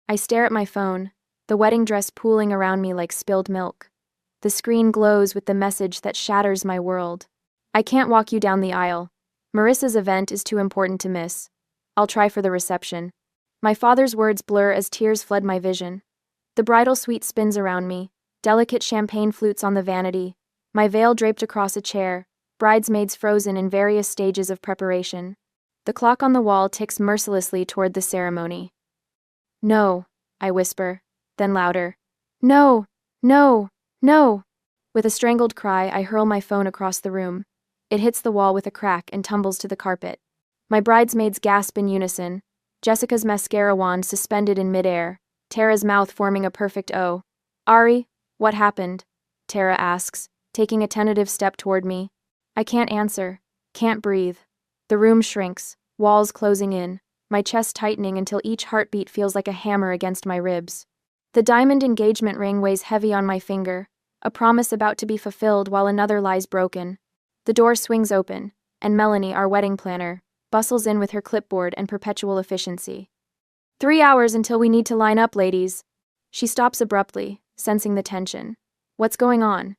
I stare at my phone, the wedding dress pooling around me like spilled milk. The screen glows with the message that shatters my world. I can't walk you down the aisle. Marissa's event is too important to miss. I'll try for the reception. My father's words blur as tears flood my vision. The bridal suite spins around me, delicate champagne flutes on the vanity, my veil draped across a chair, bridesmaids frozen in various stages of preparation. The clock on the wall ticks mercilessly toward the ceremony. No, I whisper, then louder. No, no, no. With a strangled cry, I hurl my phone across the room. It hits the wall with a crack and tumbles to the carpet. My bridesmaids gasp in unison, Jessica's mascara wand suspended in midair, Tara's mouth forming a perfect O. Ari, what happened? Tara asks, taking a tentative step toward me. I can't answer, can't breathe. The room shrinks, walls closing in, my chest tightening until each heartbeat feels like a hammer against my ribs. The diamond engagement ring weighs heavy on my finger, a promise about to be fulfilled while another lies broken. The door swings open, and Melanie, our wedding planner, bustles in with her clipboard and perpetual efficiency. 3 hours until we need to line up, ladies. She stops abruptly, sensing the tension. What's going on?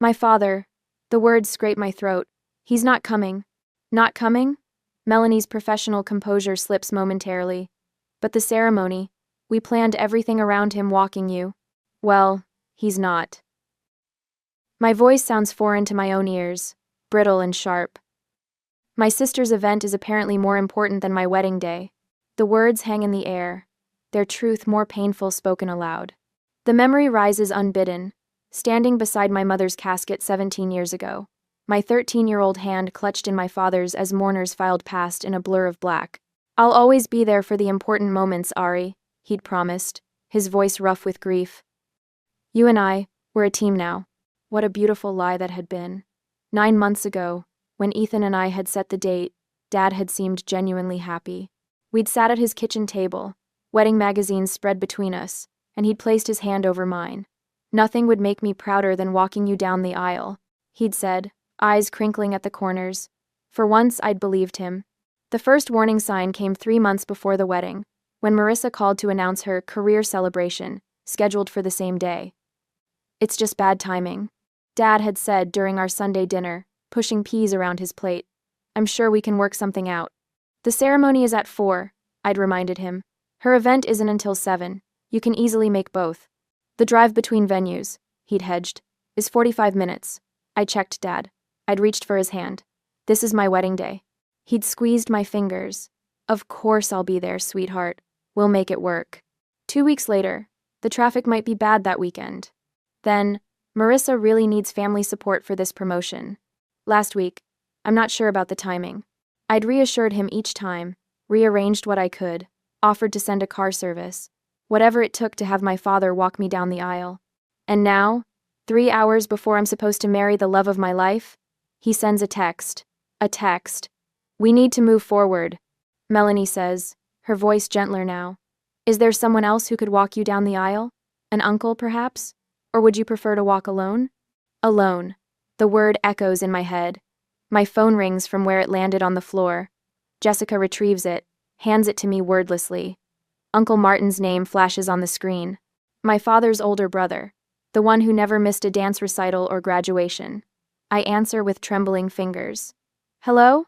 My father. The words scrape my throat. He's not coming. Not coming? Melanie's professional composure slips momentarily. But the ceremony, we planned everything around him walking you. Well, he's not. My voice sounds foreign to my own ears, brittle and sharp. My sister's event is apparently more important than my wedding day. The words hang in the air, their truth more painful spoken aloud. The memory rises unbidden, standing beside my mother's casket 17 years ago, my 13-year-old hand clutched in my father's as mourners filed past in a blur of black. I'll always be there for the important moments, Ari, he'd promised, his voice rough with grief. You and I, we're a team now. What a beautiful lie that had been. 9 months ago, when Ethan and I had set the date, Dad had seemed genuinely happy. We'd sat at his kitchen table, wedding magazines spread between us, and he'd placed his hand over mine. Nothing would make me prouder than walking you down the aisle, he'd said, eyes crinkling at the corners. For once, I'd believed him. The first warning sign came 3 months before the wedding, when Marissa called to announce her career celebration, scheduled for the same day. It's just bad timing, Dad had said during our Sunday dinner, pushing peas around his plate. I'm sure we can work something out. The ceremony is at 4, I'd reminded him. Her event isn't until 7. You can easily make both. The drive between venues, he'd hedged, is 45 minutes. I checked Dad. I'd reached for his hand. This is my wedding day. He'd squeezed my fingers. Of course I'll be there, sweetheart. We'll make it work. 2 weeks later, the traffic might be bad that weekend. Then, Marissa really needs family support for this promotion. Last week, I'm not sure about the timing. I'd reassured him each time, rearranged what I could, offered to send a car service, whatever it took to have my father walk me down the aisle. And now, 3 hours before I'm supposed to marry the love of my life, he sends a text. A text. We need to move forward, Melanie says, her voice gentler now. Is there someone else who could walk you down the aisle? An uncle, perhaps? Or would you prefer to walk alone? Alone. The word echoes in my head. My phone rings from where it landed on the floor. Jessica retrieves it, hands it to me wordlessly. Uncle Martin's name flashes on the screen. My father's older brother, the one who never missed a dance recital or graduation. I answer with trembling fingers. Hello?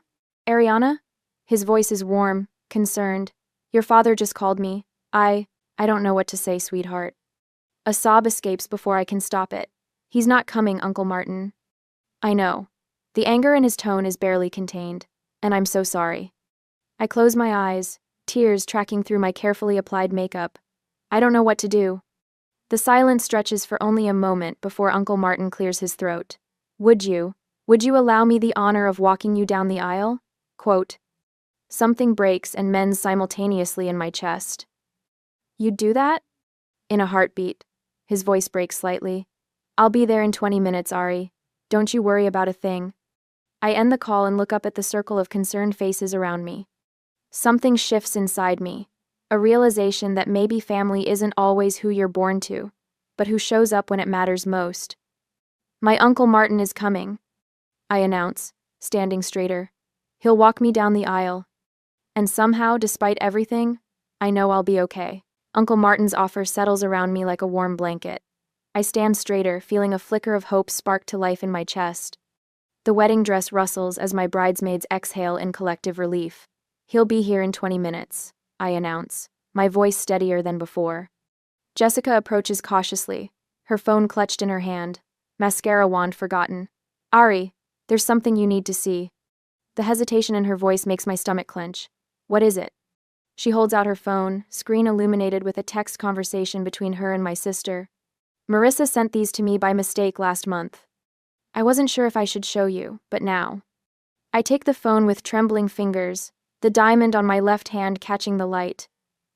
Ariana? His voice is warm, concerned. Your father just called me. I don't know what to say, sweetheart. A sob escapes before I can stop it. He's not coming, Uncle Martin. I know. The anger in his tone is barely contained, and I'm so sorry. I close my eyes, tears tracking through my carefully applied makeup. I don't know what to do. The silence stretches for only a moment before Uncle Martin clears his throat. Would you allow me the honor of walking you down the aisle? Quote. Something breaks and mends simultaneously in my chest. You'd do that? In a heartbeat. His voice breaks slightly. I'll be there in 20 minutes, Ari. Don't you worry about a thing. I end the call and look up at the circle of concerned faces around me. Something shifts inside me, a realization that maybe family isn't always who you're born to, but who shows up when it matters most. My Uncle Martin is coming, I announce, standing straighter. He'll walk me down the aisle. And somehow, despite everything, I know I'll be okay. Uncle Martin's offer settles around me like a warm blanket. I stand straighter, feeling a flicker of hope spark to life in my chest. The wedding dress rustles as my bridesmaids exhale in collective relief. He'll be here in 20 minutes, I announce, my voice steadier than before. Jessica approaches cautiously, her phone clutched in her hand, mascara wand forgotten. Ari, there's something you need to see. The hesitation in her voice makes my stomach clench. What is it? She holds out her phone, screen illuminated with a text conversation between her and my sister. Marissa sent these to me by mistake last month. I wasn't sure if I should show you, but now. I take the phone with trembling fingers, the diamond on my left hand catching the light.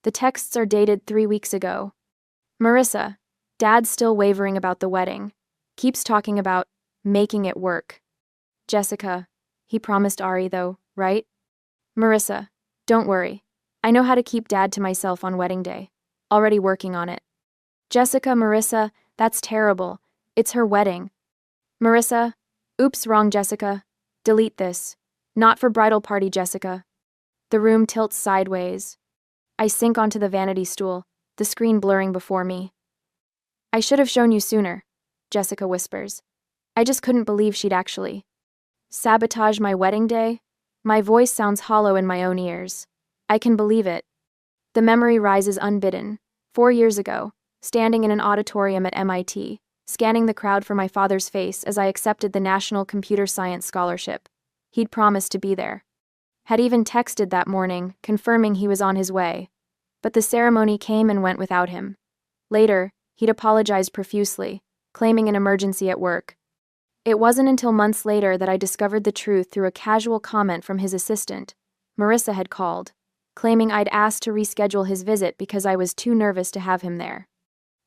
The texts are dated 3 weeks ago. Marissa, Dad's still wavering about the wedding. Keeps talking about making it work. Jessica, he promised Ari though, right? Marissa, don't worry. I know how to keep Dad to myself on wedding day. Already working on it. Jessica, Marissa, that's terrible. It's her wedding. Marissa, oops, wrong Jessica. Delete this. Not for bridal party, Jessica. The room tilts sideways. I sink onto the vanity stool, the screen blurring before me. I should have shown you sooner, Jessica whispers. I just couldn't believe she'd actually sabotage my wedding day. My voice sounds hollow in my own ears. I can believe it. The memory rises unbidden. 4 years ago, standing in an auditorium at MIT, scanning the crowd for my father's face as I accepted the National Computer Science Scholarship. He'd promised to be there. Had even texted that morning, confirming he was on his way. But the ceremony came and went without him. Later, he'd apologized profusely, claiming an emergency at work. It wasn't until months later that I discovered the truth through a casual comment from his assistant. Marissa had called, claiming I'd asked to reschedule his visit because I was too nervous to have him there.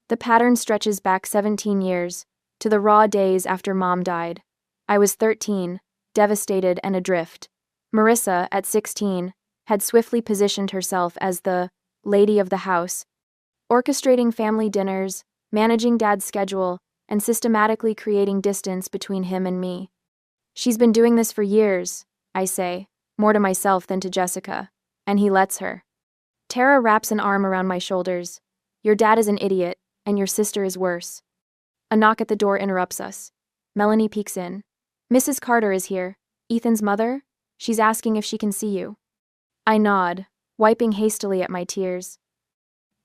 The pattern stretches back 17 years, to the raw days after Mom died. I was 13, devastated and adrift. Marissa, at 16, had swiftly positioned herself as the lady of the house, orchestrating family dinners, managing Dad's schedule, and systematically creating distance between him and me. She's been doing this for years, I say, more to myself than to Jessica, and he lets her. Tara wraps an arm around my shoulders. Your dad is an idiot, and your sister is worse. A knock at the door interrupts us. Melanie peeks in. Mrs. Carter is here. Ethan's mother? She's asking if she can see you. I nod, wiping hastily at my tears.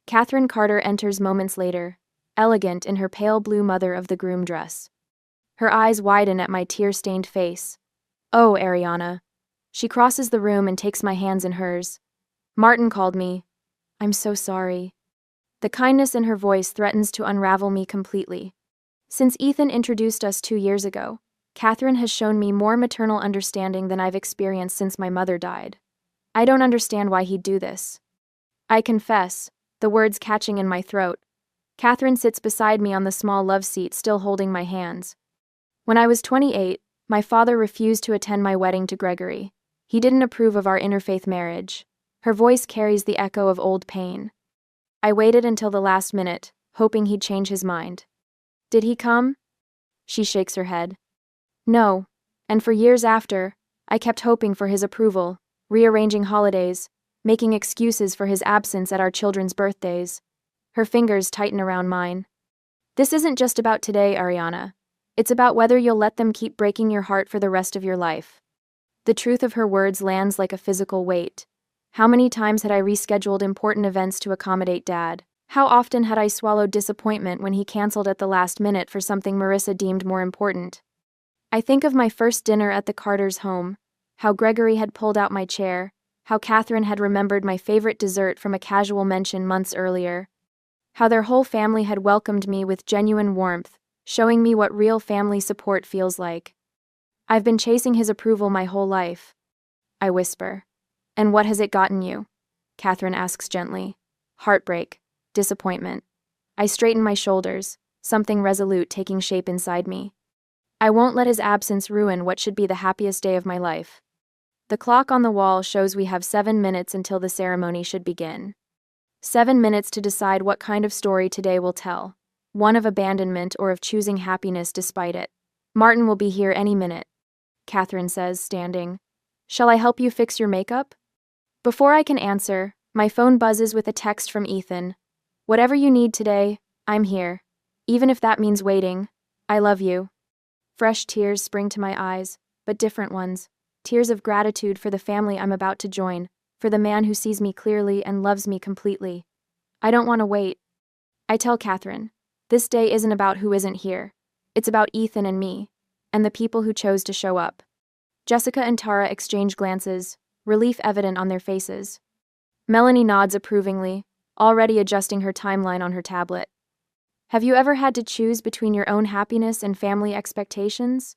Catherine Carter enters moments later, elegant in her pale blue mother of the groom dress. Her eyes widen at my tear-stained face. Oh, Ariana. She crosses the room and takes my hands in hers. Martin called me. I'm so sorry. The kindness in her voice threatens to unravel me completely. Since Ethan introduced us 2 years ago, Catherine has shown me more maternal understanding than I've experienced since my mother died. I don't understand why he'd do this. I confess, the words catching in my throat. Catherine sits beside me on the small love seat, still holding my hands. When I was 28, my father refused to attend my wedding to Gregory. He didn't approve of our interfaith marriage. Her voice carries the echo of old pain. I waited until the last minute, hoping he'd change his mind. Did he come? She shakes her head. No, and for years after, I kept hoping for his approval, rearranging holidays, making excuses for his absence at our children's birthdays. Her fingers tighten around mine. This isn't just about today, Ariana. It's about whether you'll let them keep breaking your heart for the rest of your life. The truth of her words lands like a physical weight. How many times had I rescheduled important events to accommodate Dad? How often had I swallowed disappointment when he canceled at the last minute for something Marissa deemed more important? I think of my first dinner at the Carters' home, how Gregory had pulled out my chair, how Catherine had remembered my favorite dessert from a casual mention months earlier, how their whole family had welcomed me with genuine warmth, showing me what real family support feels like. I've been chasing his approval my whole life. I whisper. And what has it gotten you? Catherine asks gently. Heartbreak. Disappointment. I straighten my shoulders, something resolute taking shape inside me. I won't let his absence ruin what should be the happiest day of my life. The clock on the wall shows we have 7 minutes until the ceremony should begin. 7 minutes to decide what kind of story today will tell. One of abandonment or of choosing happiness despite it. Martin will be here any minute, Catherine says, standing. Shall I help you fix your makeup? Before I can answer, my phone buzzes with a text from Ethan. Whatever you need today, I'm here. Even if that means waiting, I love you. Fresh tears spring to my eyes, but different ones. Tears of gratitude for the family I'm about to join, for the man who sees me clearly and loves me completely. I don't want to wait. I tell Catherine, this day isn't about who isn't here. It's about Ethan and me, and the people who chose to show up. Jessica and Tara exchange glances, relief evident on their faces. Melanie nods approvingly, already adjusting her timeline on her tablet. Have you ever had to choose between your own happiness and family expectations?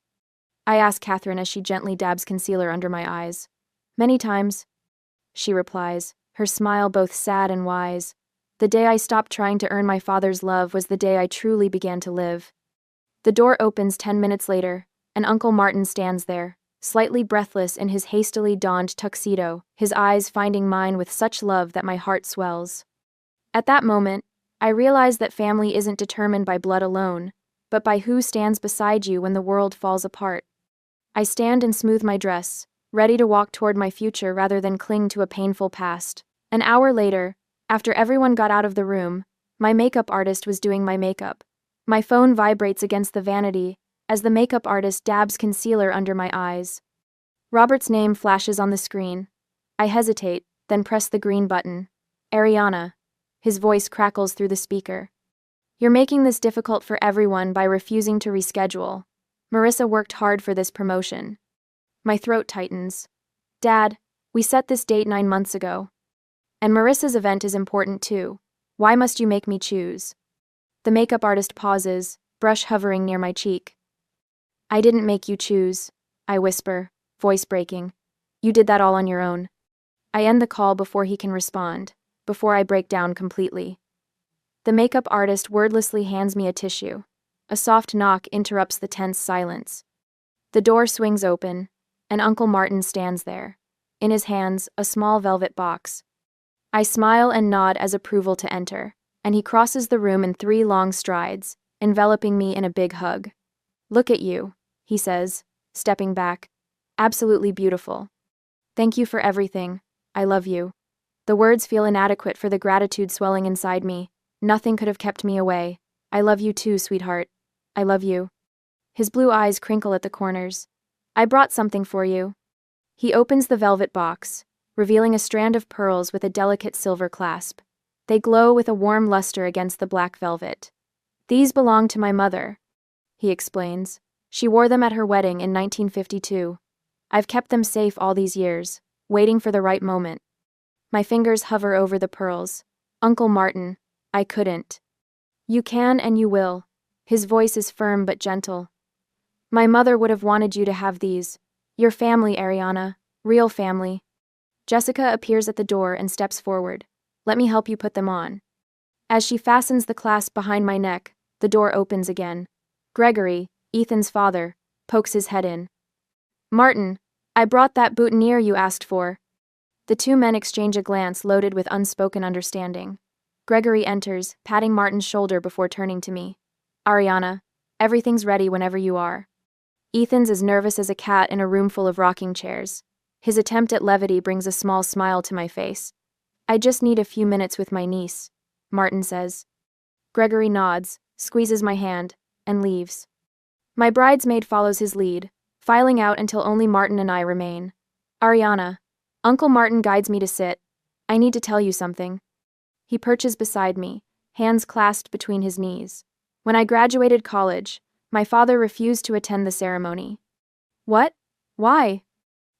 I ask Catherine as she gently dabs concealer under my eyes. Many times, she replies, her smile both sad and wise. The day I stopped trying to earn my father's love was the day I truly began to live. The door opens 10 minutes later, and Uncle Martin stands there, slightly breathless in his hastily donned tuxedo, his eyes finding mine with such love that my heart swells. At that moment, I realize that family isn't determined by blood alone, but by who stands beside you when the world falls apart. I stand and smooth my dress, ready to walk toward my future rather than cling to a painful past. An hour later, after everyone got out of the room, my makeup artist was doing my makeup. My phone vibrates against the vanity as the makeup artist dabs concealer under my eyes. Robert's name flashes on the screen. I hesitate, then press the green button. Ariana. His voice crackles through the speaker. You're making this difficult for everyone by refusing to reschedule. Marissa worked hard for this promotion. My throat tightens. Dad, we set this date 9 months ago. And Marissa's event is important too. Why must you make me choose? The makeup artist pauses, brush hovering near my cheek. I didn't make you choose, I whisper, voice breaking. You did that all on your own. I end the call before he can respond, before I break down completely. The makeup artist wordlessly hands me a tissue. A soft knock interrupts the tense silence. The door swings open, and Uncle Martin stands there. In his hands, a small velvet box. I smile and nod as approval to enter, and he crosses the room in 3 long strides, enveloping me in a big hug. Look at you, he says, stepping back. Absolutely beautiful. Thank you for everything. I love you. The words feel inadequate for the gratitude swelling inside me. Nothing could have kept me away. I love you too, sweetheart. I love you. His blue eyes crinkle at the corners. I brought something for you. He opens the velvet box, revealing a strand of pearls with a delicate silver clasp. They glow with a warm luster against the black velvet. These belong to my mother, he explains. She wore them at her wedding in 1952. I've kept them safe all these years, waiting for the right moment. My fingers hover over the pearls. Uncle Martin, I couldn't. You can and you will. His voice is firm but gentle. My mother would have wanted you to have these. Your family, Ariana. Real family. Jessica appears at the door and steps forward. Let me help you put them on. As she fastens the clasp behind my neck, the door opens again. Gregory, Ethan's father, pokes his head in. Martin, I brought that boutonniere you asked for. The 2 men exchange a glance loaded with unspoken understanding. Gregory enters, patting Martin's shoulder before turning to me. Ariana, everything's ready whenever you are. Ethan's as nervous as a cat in a room full of rocking chairs. His attempt at levity brings a small smile to my face. I just need a few minutes with my niece, Martin says. Gregory nods, squeezes my hand, and leaves. My bridesmaid follows his lead, filing out until only Martin and I remain. Ariana, Uncle Martin guides me to sit. I need to tell you something. He perches beside me, hands clasped between his knees. When I graduated college, my father refused to attend the ceremony. What? Why?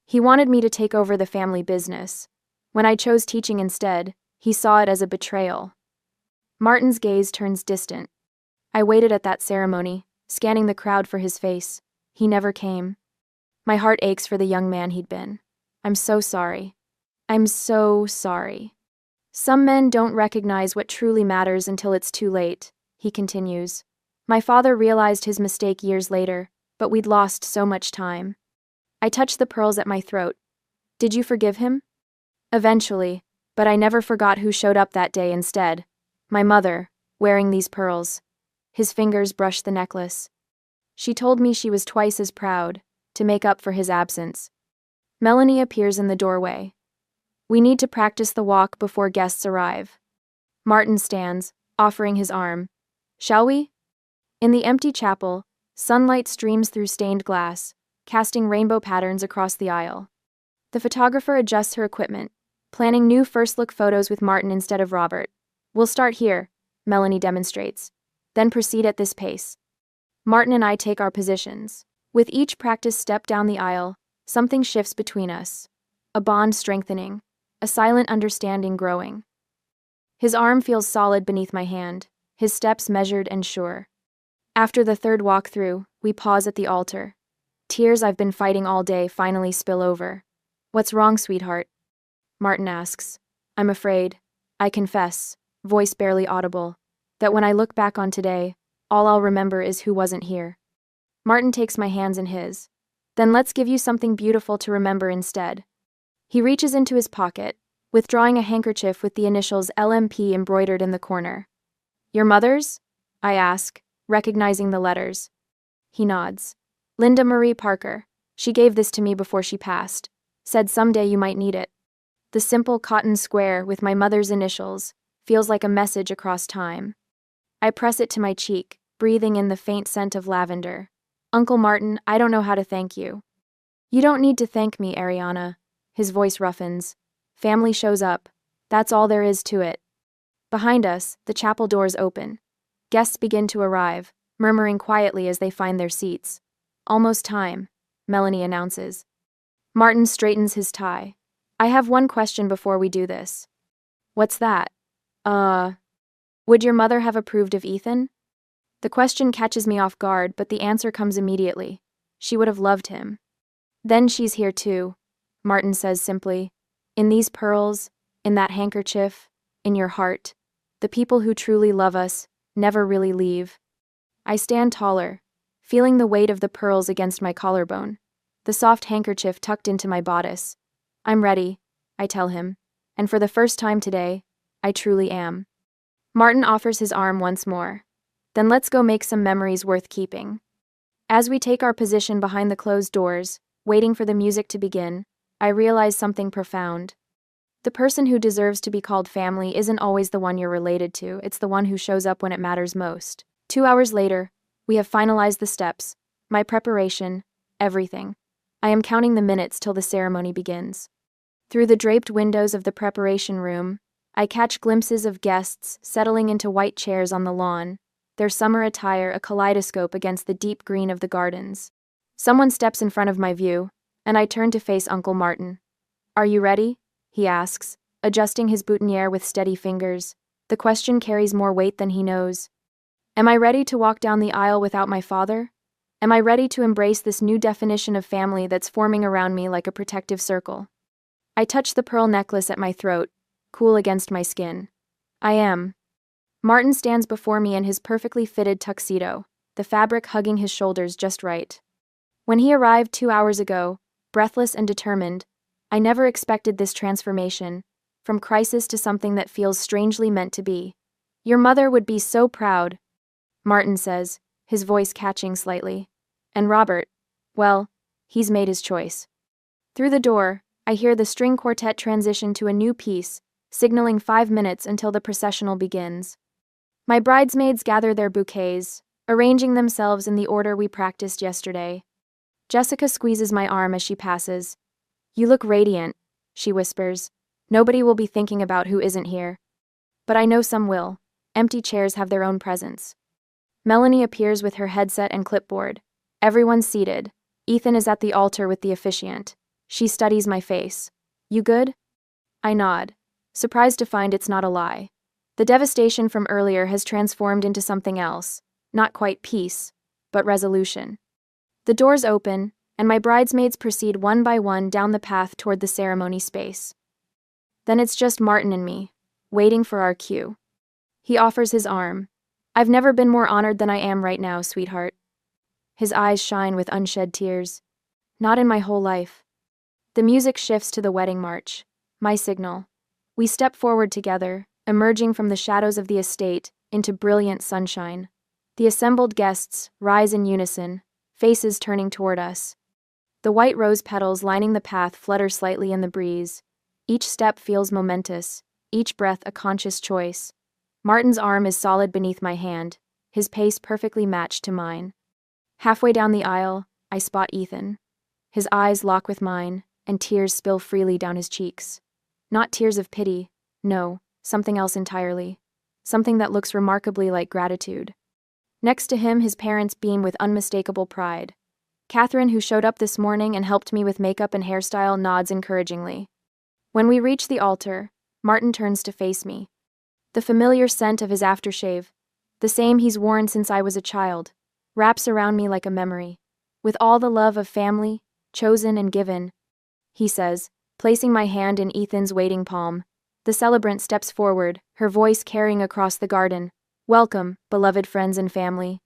He wanted me to take over the family business. When I chose teaching instead, he saw it as a betrayal. Martin's gaze turns distant. I waited at that ceremony, scanning the crowd for his face. He never came. My heart aches for the young man he'd been. I'm so sorry. I'm so sorry. Some men don't recognize what truly matters until it's too late, he continues. My father realized his mistake years later, but we'd lost so much time. I touched the pearls at my throat. Did you forgive him? Eventually, but I never forgot who showed up that day instead. My mother, wearing these pearls. His fingers brushed the necklace. She told me she was twice as proud, to make up for his absence. Melanie appears in the doorway. We need to practice the walk before guests arrive. Martin stands, offering his arm. Shall we? In the empty chapel, sunlight streams through stained glass, casting rainbow patterns across the aisle. The photographer adjusts her equipment, planning new first-look photos with Martin instead of Robert. We'll start here, Melanie demonstrates, then proceed at this pace. Martin and I take our positions. With each practice step down the aisle, something shifts between us. A bond strengthening, a silent understanding growing. His arm feels solid beneath my hand, his steps measured and sure. After the third walk-through, we pause at the altar. Tears I've been fighting all day finally spill over. What's wrong, sweetheart? Martin asks. I'm afraid, I confess, voice barely audible, that when I look back on today, all I'll remember is who wasn't here. Martin takes my hands in his. Then let's give you something beautiful to remember instead. He reaches into his pocket, withdrawing a handkerchief with the initials LMP embroidered in the corner. Your mother's? I ask, recognizing the letters. He nods. Linda Marie Parker. She gave this to me before she passed. Said someday you might need it. The simple cotton square with my mother's initials feels like a message across time. I press it to my cheek, breathing in the faint scent of lavender. Uncle Martin, I don't know how to thank you. You don't need to thank me, Ariana. His voice roughens. Family shows up. That's all there is to it. Behind us, the chapel doors open. Guests begin to arrive, murmuring quietly as they find their seats. Almost time, Melanie announces. Martin straightens his tie. I have one question before we do this. What's that? Would your mother have approved of Ethan? The question catches me off guard, but the answer comes immediately. She would have loved him. Then she's here too, Martin says simply. In these pearls, in that handkerchief, in your heart. The people who truly love us never really leave. I stand taller, feeling the weight of the pearls against my collarbone, the soft handkerchief tucked into my bodice. I'm ready, I tell him, and for the first time today, I truly am. Martin offers his arm once more. Then let's go make some memories worth keeping. As we take our position behind the closed doors, waiting for the music to begin, I realize something profound. The person who deserves to be called family isn't always the one you're related to, it's the one who shows up when it matters most. 2 hours later, we have finalized the steps, my preparation, everything. I am counting the minutes till the ceremony begins. Through the draped windows of the preparation room, I catch glimpses of guests settling into white chairs on the lawn, their summer attire a kaleidoscope against the deep green of the gardens. Someone steps in front of my view, and I turn to face Uncle Martin. Are you ready? He asks, adjusting his boutonniere with steady fingers. The question carries more weight than he knows. Am I ready to walk down the aisle without my father? Am I ready to embrace this new definition of family that's forming around me like a protective circle? I touch the pearl necklace at my throat, cool against my skin. I am. Martin stands before me in his perfectly fitted tuxedo, the fabric hugging his shoulders just right. When he arrived 2 hours ago, breathless and determined, I never expected this transformation, from crisis to something that feels strangely meant to be. Your mother would be so proud, Martin says, his voice catching slightly. And Robert, well, he's made his choice. Through the door, I hear the string quartet transition to a new piece, signaling 5 minutes until the processional begins. My bridesmaids gather their bouquets, arranging themselves in the order we practiced yesterday. Jessica squeezes my arm as she passes. You look radiant, she whispers. Nobody will be thinking about who isn't here. But I know some will. Empty chairs have their own presence. Melanie appears with her headset and clipboard. Everyone's seated. Ethan is at the altar with the officiant. She studies my face. You good? I nod, surprised to find it's not a lie. The devastation from earlier has transformed into something else. Not quite peace, but resolution. The doors open, and my bridesmaids proceed one by one down the path toward the ceremony space. Then it's just Martin and me, waiting for our cue. He offers his arm. I've never been more honored than I am right now, sweetheart. His eyes shine with unshed tears. Not in my whole life. The music shifts to the wedding march, my signal. We step forward together, emerging from the shadows of the estate into brilliant sunshine. The assembled guests rise in unison, faces turning toward us. The white rose petals lining the path flutter slightly in the breeze. Each step feels momentous, each breath a conscious choice. Martin's arm is solid beneath my hand, his pace perfectly matched to mine. Halfway down the aisle, I spot Ethan. His eyes lock with mine, and tears spill freely down his cheeks. Not tears of pity, no, something else entirely. Something that looks remarkably like gratitude. Next to him, his parents beam with unmistakable pride. Catherine, who showed up this morning and helped me with makeup and hairstyle, nods encouragingly. When we reach the altar, Martin turns to face me. The familiar scent of his aftershave, the same he's worn since I was a child, wraps around me like a memory. With all the love of family, chosen and given, he says, placing my hand in Ethan's waiting palm. The celebrant steps forward, her voice carrying across the garden. Welcome, beloved friends and family.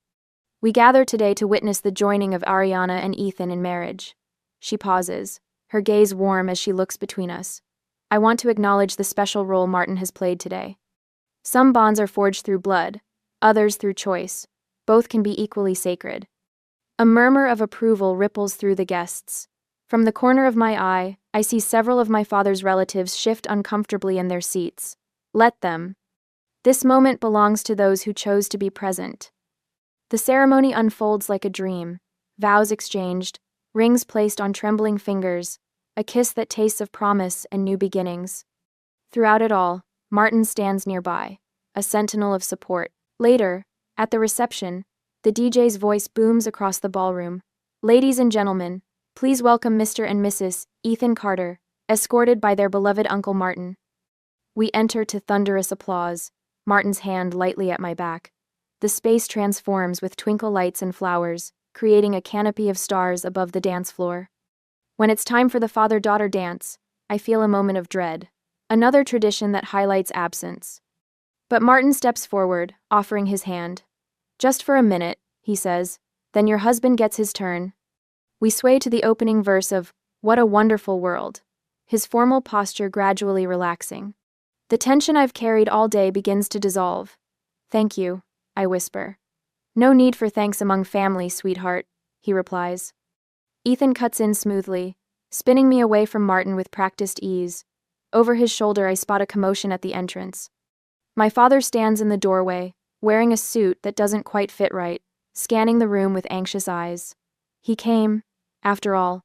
We gather today to witness the joining of Ariana and Ethan in marriage. She pauses, her gaze warm as she looks between us. I want to acknowledge the special role Martin has played today. Some bonds are forged through blood, others through choice. Both can be equally sacred. A murmur of approval ripples through the guests. From the corner of my eye, I see several of my father's relatives shift uncomfortably in their seats. Let them. This moment belongs to those who chose to be present. The ceremony unfolds like a dream, vows exchanged, rings placed on trembling fingers, a kiss that tastes of promise and new beginnings. Throughout it all, Martin stands nearby, a sentinel of support. Later, at the reception, the DJ's voice booms across the ballroom. Ladies and gentlemen, please welcome Mr. and Mrs. Ethan Carter, escorted by their beloved Uncle Martin. We enter to thunderous applause, Martin's hand lightly at my back. The space transforms with twinkle lights and flowers, creating a canopy of stars above the dance floor. When it's time for the father-daughter dance, I feel a moment of dread, another tradition that highlights absence. But Martin steps forward, offering his hand. Just for a minute, he says, then your husband gets his turn. We sway to the opening verse of What a Wonderful World, his formal posture gradually relaxing. The tension I've carried all day begins to dissolve. Thank you, I whisper. No need for thanks among family, sweetheart, he replies. Ethan cuts in smoothly, spinning me away from Martin with practiced ease. Over his shoulder, I spot a commotion at the entrance. My father stands in the doorway, wearing a suit that doesn't quite fit right, scanning the room with anxious eyes. He came, after all,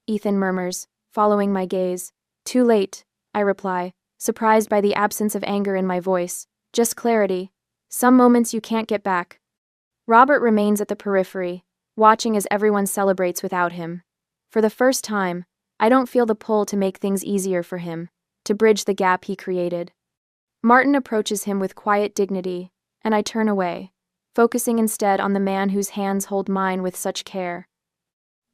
Ethan murmurs, following my gaze. Too late, I reply, surprised by the absence of anger in my voice. Just clarity. Some moments you can't get back. Robert remains at the periphery, watching as everyone celebrates without him. For the first time, I don't feel the pull to make things easier for him, to bridge the gap he created. Martin approaches him with quiet dignity, and I turn away, focusing instead on the man whose hands hold mine with such care.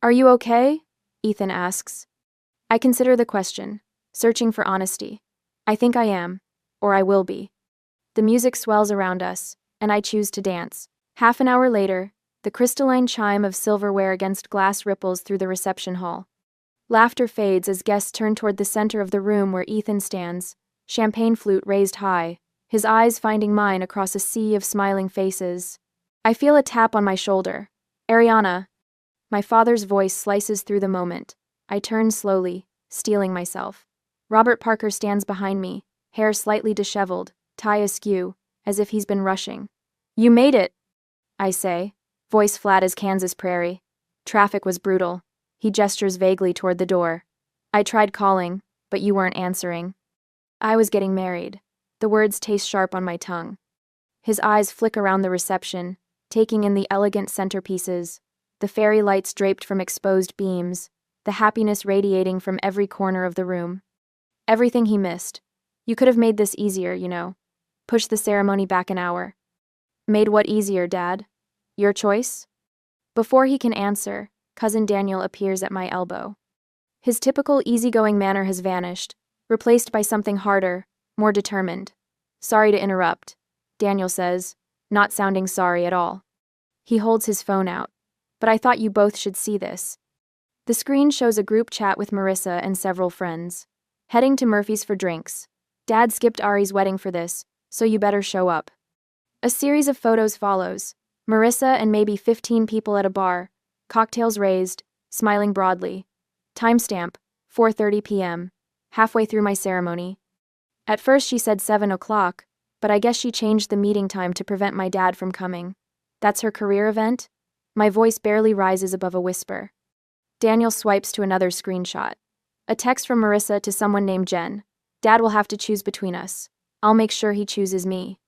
Are you okay? Ethan asks. I consider the question, searching for honesty. I think I am, or I will be. The music swells around us, and I choose to dance. Half an hour later, the crystalline chime of silverware against glass ripples through the reception hall. Laughter fades as guests turn toward the center of the room where Ethan stands, champagne flute raised high, his eyes finding mine across a sea of smiling faces. I feel a tap on my shoulder. Ariana. My father's voice slices through the moment. I turn slowly, steeling myself. Robert Parker stands behind me, hair slightly disheveled, tie askew, as if he's been rushing. You made it, I say, voice flat as Kansas prairie. Traffic was brutal. He gestures vaguely toward the door. I tried calling, but you weren't answering. I was getting married. The words taste sharp on my tongue. His eyes flick around the reception, taking in the elegant centerpieces, the fairy lights draped from exposed beams, the happiness radiating from every corner of the room. Everything he missed. You could have made this easier, you know. Pushed the ceremony back an hour. Made what easier, Dad? Your choice? Before he can answer, Cousin Daniel appears at my elbow. His typical easygoing manner has vanished, replaced by something harder, more determined. Sorry to interrupt, Daniel says, not sounding sorry at all. He holds his phone out. But I thought you both should see this. The screen shows a group chat with Marissa and several friends. Heading to Murphy's for drinks. Dad skipped Ari's wedding for this, so you better show up. A series of photos follows. Marissa and maybe 15 people at a bar, cocktails raised, smiling broadly. Timestamp, 4:30 p.m., halfway through my ceremony. At first she said 7 o'clock, but I guess she changed the meeting time to prevent my dad from coming. That's her career event? My voice barely rises above a whisper. Daniel swipes to another screenshot. A text from Marissa to someone named Jen. Dad will have to choose between us. I'll make sure he chooses me.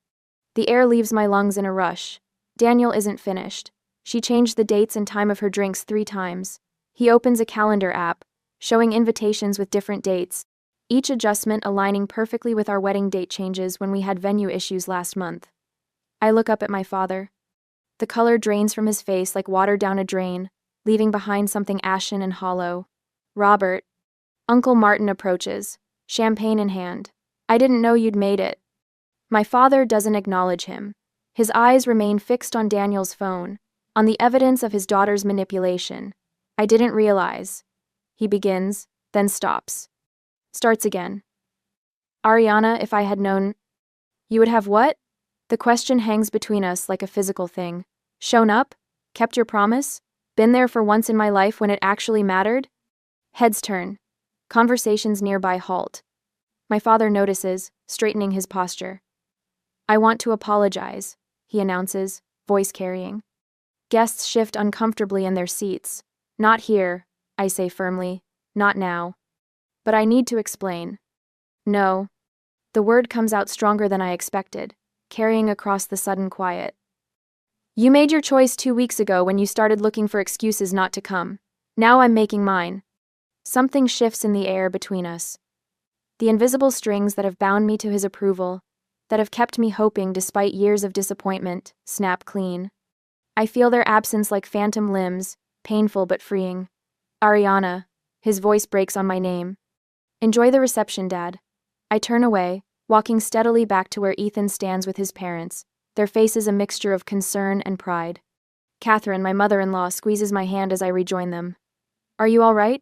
The air leaves my lungs in a rush. Daniel isn't finished. She changed the dates and time of her drinks 3 times. He opens a calendar app, showing invitations with different dates, each adjustment aligning perfectly with our wedding date changes when we had venue issues last month. I look up at my father. The color drains from his face like water down a drain, leaving behind something ashen and hollow. Robert. Uncle Martin approaches, champagne in hand. I didn't know you'd made it. My father doesn't acknowledge him. His eyes remain fixed on Daniel's phone, on the evidence of his daughter's manipulation. I didn't realize. He begins, then stops. Starts again. Ariana, if I had known... You would have what? The question hangs between us like a physical thing. Shown up? Kept your promise? Been there for once in my life when it actually mattered? Heads turn. Conversations nearby halt. My father notices, straightening his posture. I want to apologize, he announces, voice carrying. Guests shift uncomfortably in their seats. Not here, I say firmly. Not now. But I need to explain. No. The word comes out stronger than I expected, carrying across the sudden quiet. You made your choice 2 weeks ago when you started looking for excuses not to come. Now I'm making mine. Something shifts in the air between us. The invisible strings that have bound me to his approval, that have kept me hoping despite years of disappointment, snap clean. I feel their absence like phantom limbs, painful but freeing. Ariana. His voice breaks on my name. Enjoy the reception, Dad. I turn away, walking steadily back to where Ethan stands with his parents, their faces a mixture of concern and pride. Catherine, my mother-in-law, squeezes my hand as I rejoin them. Are you all right?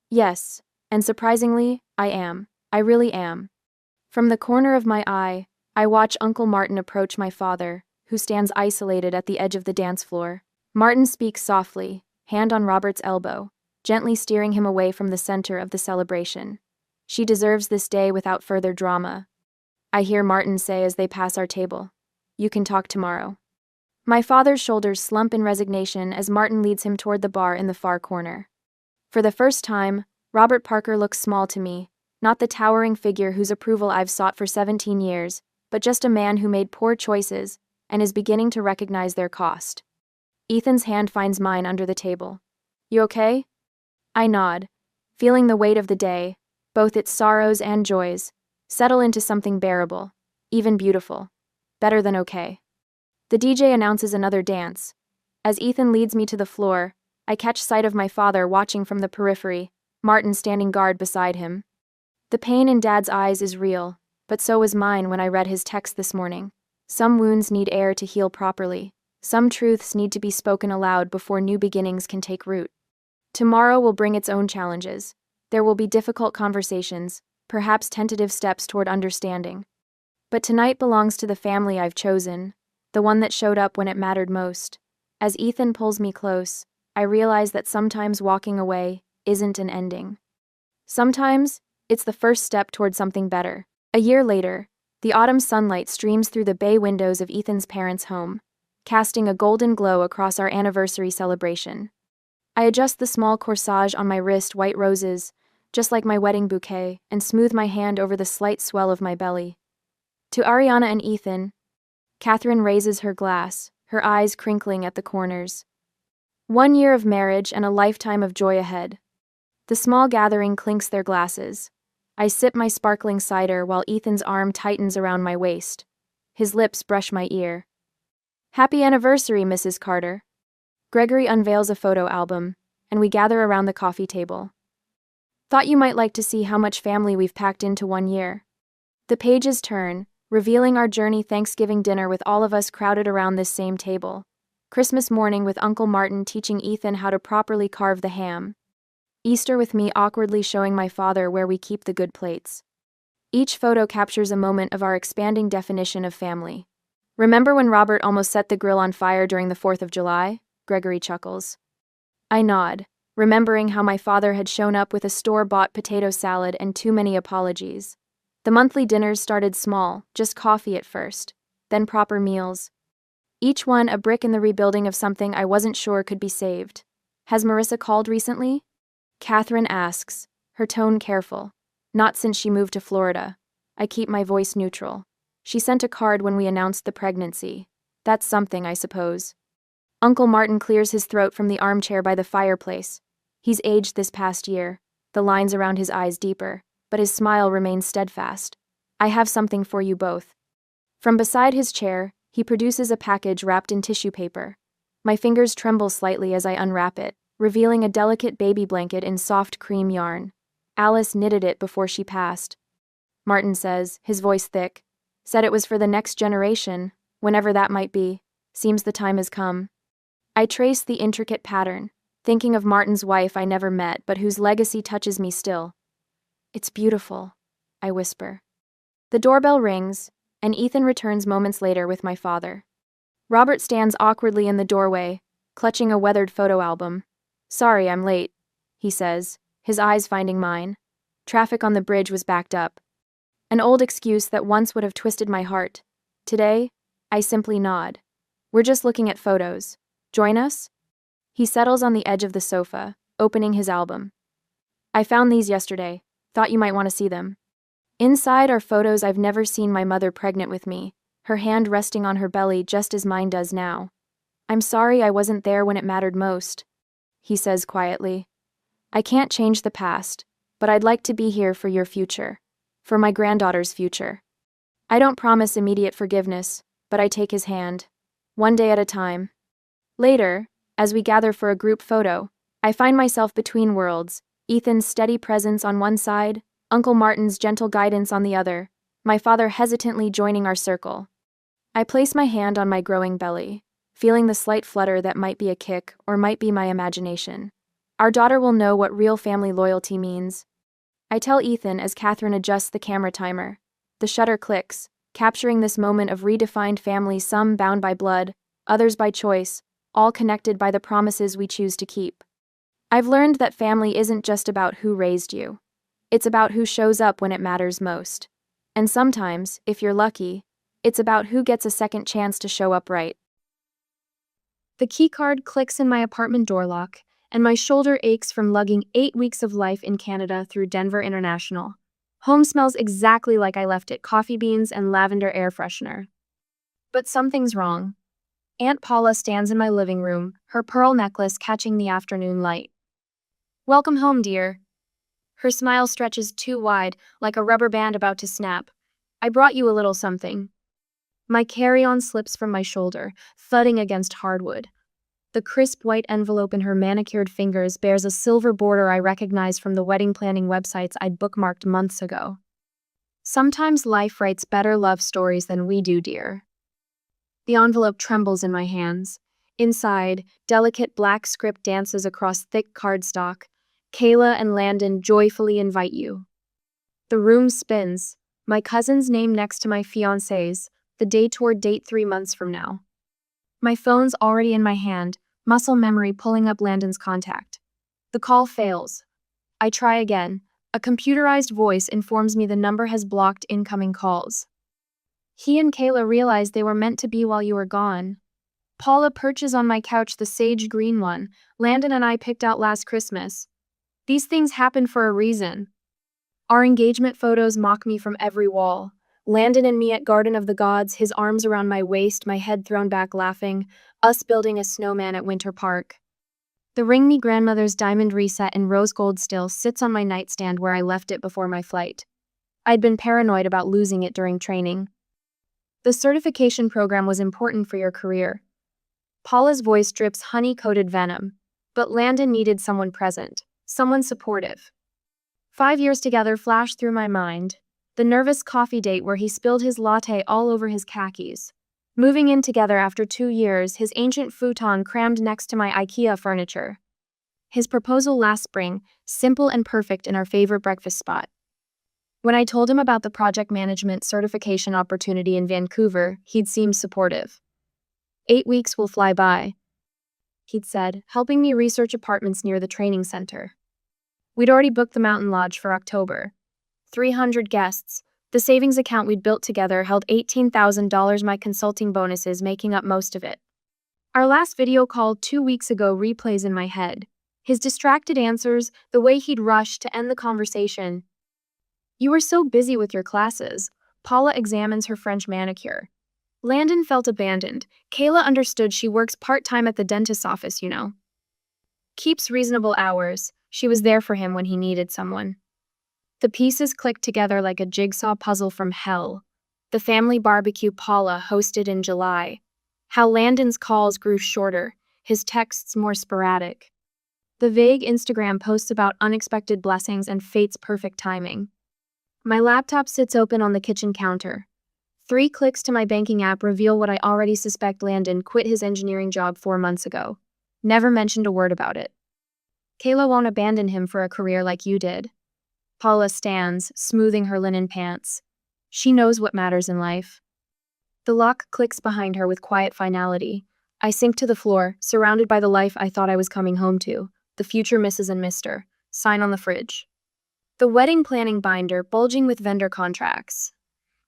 Yes, and surprisingly, I am. I really am. From the corner of my eye, I watch Uncle Martin approach my father, who stands isolated at the edge of the dance floor. Martin speaks softly, hand on Robert's elbow, gently steering him away from the center of the celebration. She deserves this day without further drama. I hear Martin say as they pass our table. You can talk tomorrow. My father's shoulders slump in resignation as Martin leads him toward the bar in the far corner. For the first time, Robert Parker looks small to me, not the towering figure whose approval I've sought for 17 years, but just a man who made poor choices and is beginning to recognize their cost. Ethan's hand finds mine under the table. You okay? I nod, feeling the weight of the day, both its sorrows and joys, settle into something bearable, even beautiful, better than okay. The DJ announces another dance. As Ethan leads me to the floor, I catch sight of my father watching from the periphery, Martin standing guard beside him. The pain in Dad's eyes is real, but so was mine when I read his text this morning. Some wounds need air to heal properly. Some truths need to be spoken aloud before new beginnings can take root. Tomorrow will bring its own challenges. There will be difficult conversations, perhaps tentative steps toward understanding. But tonight belongs to the family I've chosen, the one that showed up when it mattered most. As Ethan pulls me close, I realize that sometimes walking away isn't an ending. Sometimes, it's the first step toward something better. A year later, the autumn sunlight streams through the bay windows of Ethan's parents' home, casting a golden glow across our anniversary celebration. I adjust the small corsage on my wrist, white roses, just like my wedding bouquet, and smooth my hand over the slight swell of my belly. To Ariana and Ethan, Catherine raises her glass, her eyes crinkling at the corners. 1 year of marriage and a lifetime of joy ahead. The small gathering clinks their glasses. I sip my sparkling cider while Ethan's arm tightens around my waist. His lips brush my ear. Happy anniversary, Mrs. Carter. Gregory unveils a photo album, and we gather around the coffee table. Thought you might like to see how much family we've packed into 1 year. The pages turn, revealing our journey: Thanksgiving dinner with all of us crowded around this same table. Christmas morning with Uncle Martin teaching Ethan how to properly carve the ham. Easter with me awkwardly showing my father where we keep the good plates. Each photo captures a moment of our expanding definition of family. Remember when Robert almost set the grill on fire during the 4th of July? Gregory chuckles. I nod, remembering how my father had shown up with a store-bought potato salad and too many apologies. The The monthly dinners started small, just coffee at first, then proper meals. Each one a brick in the rebuilding of something I wasn't sure could be saved. Has Marissa called recently? Catherine asks, her tone careful. Not since she moved to Florida. I keep my voice neutral. She sent a card when we announced the pregnancy. That's something, I suppose. Uncle Martin clears his throat from the armchair by the fireplace. He's aged this past year, the lines around his eyes deeper, but his smile remains steadfast. I have something for you both. From beside his chair, he produces a package wrapped in tissue paper. My fingers tremble slightly as I unwrap it, revealing a delicate baby blanket in soft cream yarn. Alice knitted it before she passed. Martin says, his voice thick. Said it was for the next generation, whenever that might be. Seems the time has come. I trace the intricate pattern, thinking of Martin's wife I never met but whose legacy touches me still. It's beautiful, I whisper. The doorbell rings, and Ethan returns moments later with my father. Robert stands awkwardly in the doorway, clutching a weathered photo album. Sorry, I'm late, he says, his eyes finding mine. Traffic on the bridge was backed up. An old excuse that once would have twisted my heart. Today, I simply nod. We're just looking at photos. Join us? He settles on the edge of the sofa, opening his album. I found these yesterday. Thought you might want to see them. Inside are photos I've never seen my mother pregnant with me, her hand resting on her belly just as mine does now. I'm sorry I wasn't there when it mattered most, he says quietly. I can't change the past, but I'd like to be here for your future, for my granddaughter's future. I don't promise immediate forgiveness, but I take his hand, one day at a time. Later, as we gather for a group photo, I find myself between worlds, Ethan's steady presence on one side, Uncle Martin's gentle guidance on the other, my father hesitantly joining our circle. I place my hand on my growing belly, feeling the slight flutter that might be a kick or might be my imagination. Our daughter will know what real family loyalty means. I tell Ethan as Catherine adjusts the camera timer. The shutter clicks, capturing this moment of redefined family, some bound by blood, others by choice, all connected by the promises we choose to keep. I've learned that family isn't just about who raised you. It's about who shows up when it matters most. And sometimes, if you're lucky, it's about who gets a second chance to show up right. The keycard clicks in my apartment door lock, and my shoulder aches from lugging 8 weeks of life in Canada through Denver International. Home smells exactly like I left it, coffee beans and lavender air freshener. But something's wrong. Aunt Paula stands in my living room, her pearl necklace catching the afternoon light. Welcome home, dear. Her smile stretches too wide, like a rubber band about to snap. I brought you a little something. My carry-on slips from my shoulder, thudding against hardwood. The crisp white envelope in her manicured fingers bears a silver border I recognize from the wedding planning websites I'd bookmarked months ago. Sometimes life writes better love stories than we do, dear. The envelope trembles in my hands. Inside, delicate black script dances across thick cardstock. Kayla and Landon joyfully invite you. The room spins, my cousin's name next to my fiancé's, the day toward date 3 months from now. My phone's already in my hand, muscle memory pulling up Landon's contact. The call fails. I try again. A computerized voice informs me the number has blocked incoming calls. He and Kayla realized they were meant to be while you were gone. Paula perches on my couch, the sage green one Landon and I picked out last Christmas. These things happen for a reason. Our engagement photos mock me from every wall. Landon and me at Garden of the Gods, his arms around my waist, my head thrown back laughing, us building a snowman at Winter Park. The ring me grandmother's diamond reset in rose gold still sits on my nightstand where I left it before my flight. I'd been paranoid about losing it during training. The certification program was important for your career. Paula's voice drips honey-coated venom, but Landon needed someone present. Someone supportive. 5 years together flashed through my mind. The nervous coffee date where he spilled his latte all over his khakis. Moving in together after 2 years, his ancient futon crammed next to my IKEA furniture. His proposal last spring, simple and perfect in our favorite breakfast spot. When I told him about the project management certification opportunity in Vancouver, he'd seemed supportive. 8 weeks will fly by, he'd said, helping me research apartments near the training center. We'd already booked the mountain lodge for October. 300 guests, The savings account we'd built together held $18,000, my consulting bonuses making up most of it. Our last video call 2 weeks ago replays in my head. His distracted answers, the way he'd rushed to end the conversation. You were so busy with your classes. Paula examines her French manicure. Landon felt abandoned. Kayla understood she works part-time at the dentist's office, Keeps reasonable hours. She was there for him when he needed someone. The pieces clicked together like a jigsaw puzzle from hell. The family barbecue Paula hosted in July. How Landon's calls grew shorter, his texts more sporadic. The vague Instagram posts about unexpected blessings and fate's perfect timing. My laptop sits open on the kitchen counter. 3 clicks to my banking app reveal what I already suspect: Landon quit his engineering job 4 months ago. Never mentioned a word about it. Kayla won't abandon him for a career like you did. Paula stands, smoothing her linen pants. She knows what matters in life. The lock clicks behind her with quiet finality. I sink to the floor, surrounded by the life I thought I was coming home to. The future Mrs. and Mr. Sign on the fridge. The wedding planning binder bulging with vendor contracts.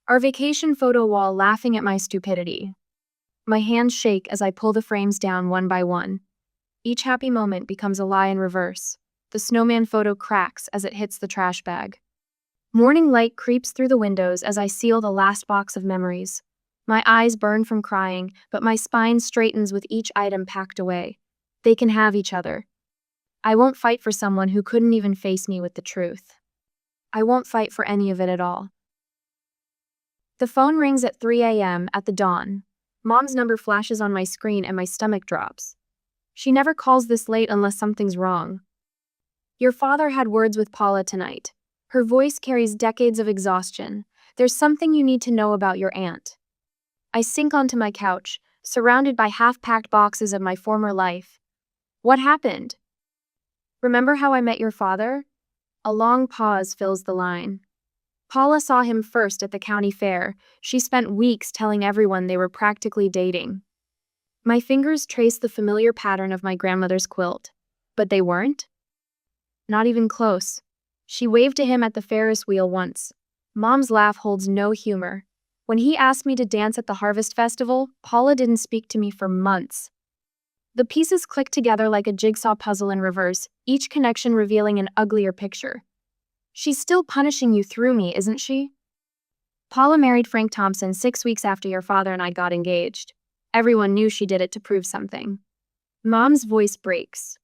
Our vacation photo wall laughing at my stupidity. My hands shake as I pull the frames down one by one. Each happy moment becomes a lie in reverse. The snowman photo cracks as it hits the trash bag. Morning light creeps through the windows as I seal the last box of memories. My eyes burn from crying, but my spine straightens with each item packed away. They can have each other. I won't fight for someone who couldn't even face me with the truth. I won't fight for any of it at all. The phone rings at 3 a.m. at the dawn. Mom's number flashes on my screen and my stomach drops. She never calls this late unless something's wrong. Your father had words with Paula tonight. Her voice carries decades of exhaustion. There's something you need to know about your aunt. I sink onto my couch, surrounded by half-packed boxes of my former life. What happened? Remember how I met your father? A long pause fills the line. Paula saw him first at the county fair. She spent weeks telling everyone they were practically dating. My fingers traced the familiar pattern of my grandmother's quilt. But they weren't? Not even close. She waved to him at the Ferris wheel once. Mom's laugh holds no humor. When he asked me to dance at the Harvest Festival, Paula didn't speak to me for months. The pieces clicked together like a jigsaw puzzle in reverse, each connection revealing an uglier picture. She's still punishing you through me, isn't she? Paula married Frank Thompson 6 weeks after your father and I got engaged. Everyone knew she did it to prove something. Mom's voice breaks.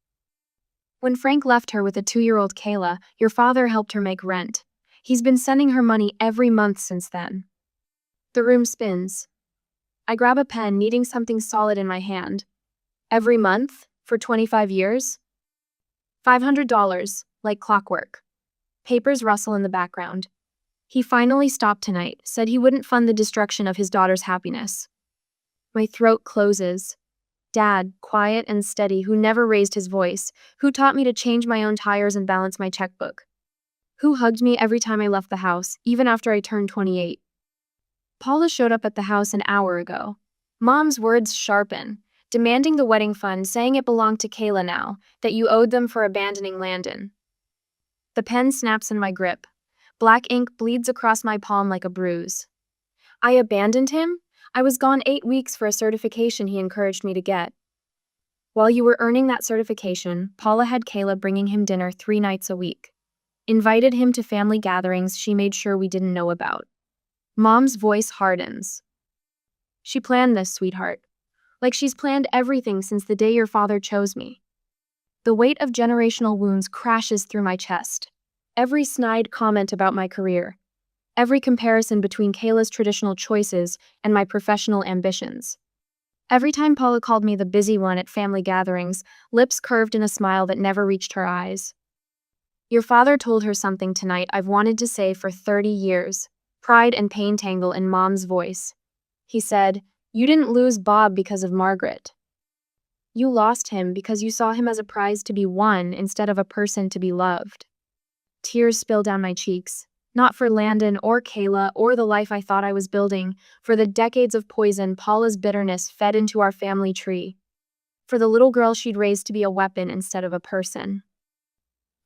When Frank left her with a 2-year-old Kayla, your father helped her make rent. He's been sending her money every month since then. The room spins. I grab a pen, needing something solid in my hand. Every month? For 25 years? $500, like clockwork. Papers rustle in the background. He finally stopped tonight, said he wouldn't fund the destruction of his daughter's happiness. My throat closes. Dad, quiet and steady, who never raised his voice, who taught me to change my own tires and balance my checkbook. Who hugged me every time I left the house, even after I turned 28. Paula showed up at the house an hour ago. Mom's words sharpen, demanding the wedding fund, saying it belonged to Kayla now, that you owed them for abandoning Landon. The pen snaps in my grip. Black ink bleeds across my palm like a bruise. I abandoned him? I was gone 8 weeks for a certification he encouraged me to get. While you were earning that certification, Paula had Kayla bringing him dinner 3 nights a week. Invited him to family gatherings she made sure we didn't know about. Mom's voice hardens. She planned this, sweetheart. Like she's planned everything since the day your father chose me. The weight of generational wounds crashes through my chest. Every snide comment about my career. Every comparison between Kayla's traditional choices and my professional ambitions. Every time Paula called me the busy one at family gatherings, lips curved in a smile that never reached her eyes. Your father told her something tonight I've wanted to say for 30 years. Pride and pain tangle in Mom's voice. He said, "You didn't lose Bob because of Margaret. You lost him because you saw him as a prize to be won instead of a person to be loved." Tears spill down my cheeks. Not for Landon or Kayla or the life I thought I was building, for the decades of poison Paula's bitterness fed into our family tree. For the little girl she'd raised to be a weapon instead of a person.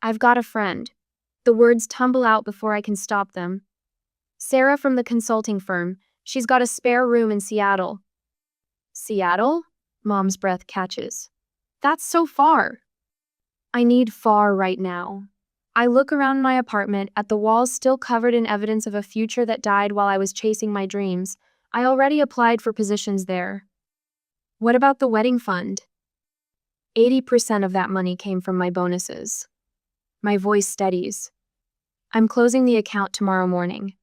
I've got a friend. The words tumble out before I can stop them. Sarah from the consulting firm. She's got a spare room in Seattle. Seattle? Mom's breath catches. That's so far. I need far right now. I look around my apartment at the walls still covered in evidence of a future that died while I was chasing my dreams. I already applied for positions there. What about the wedding fund? 80% of that money came from my bonuses. My voice steadies. I'm closing the account tomorrow morning.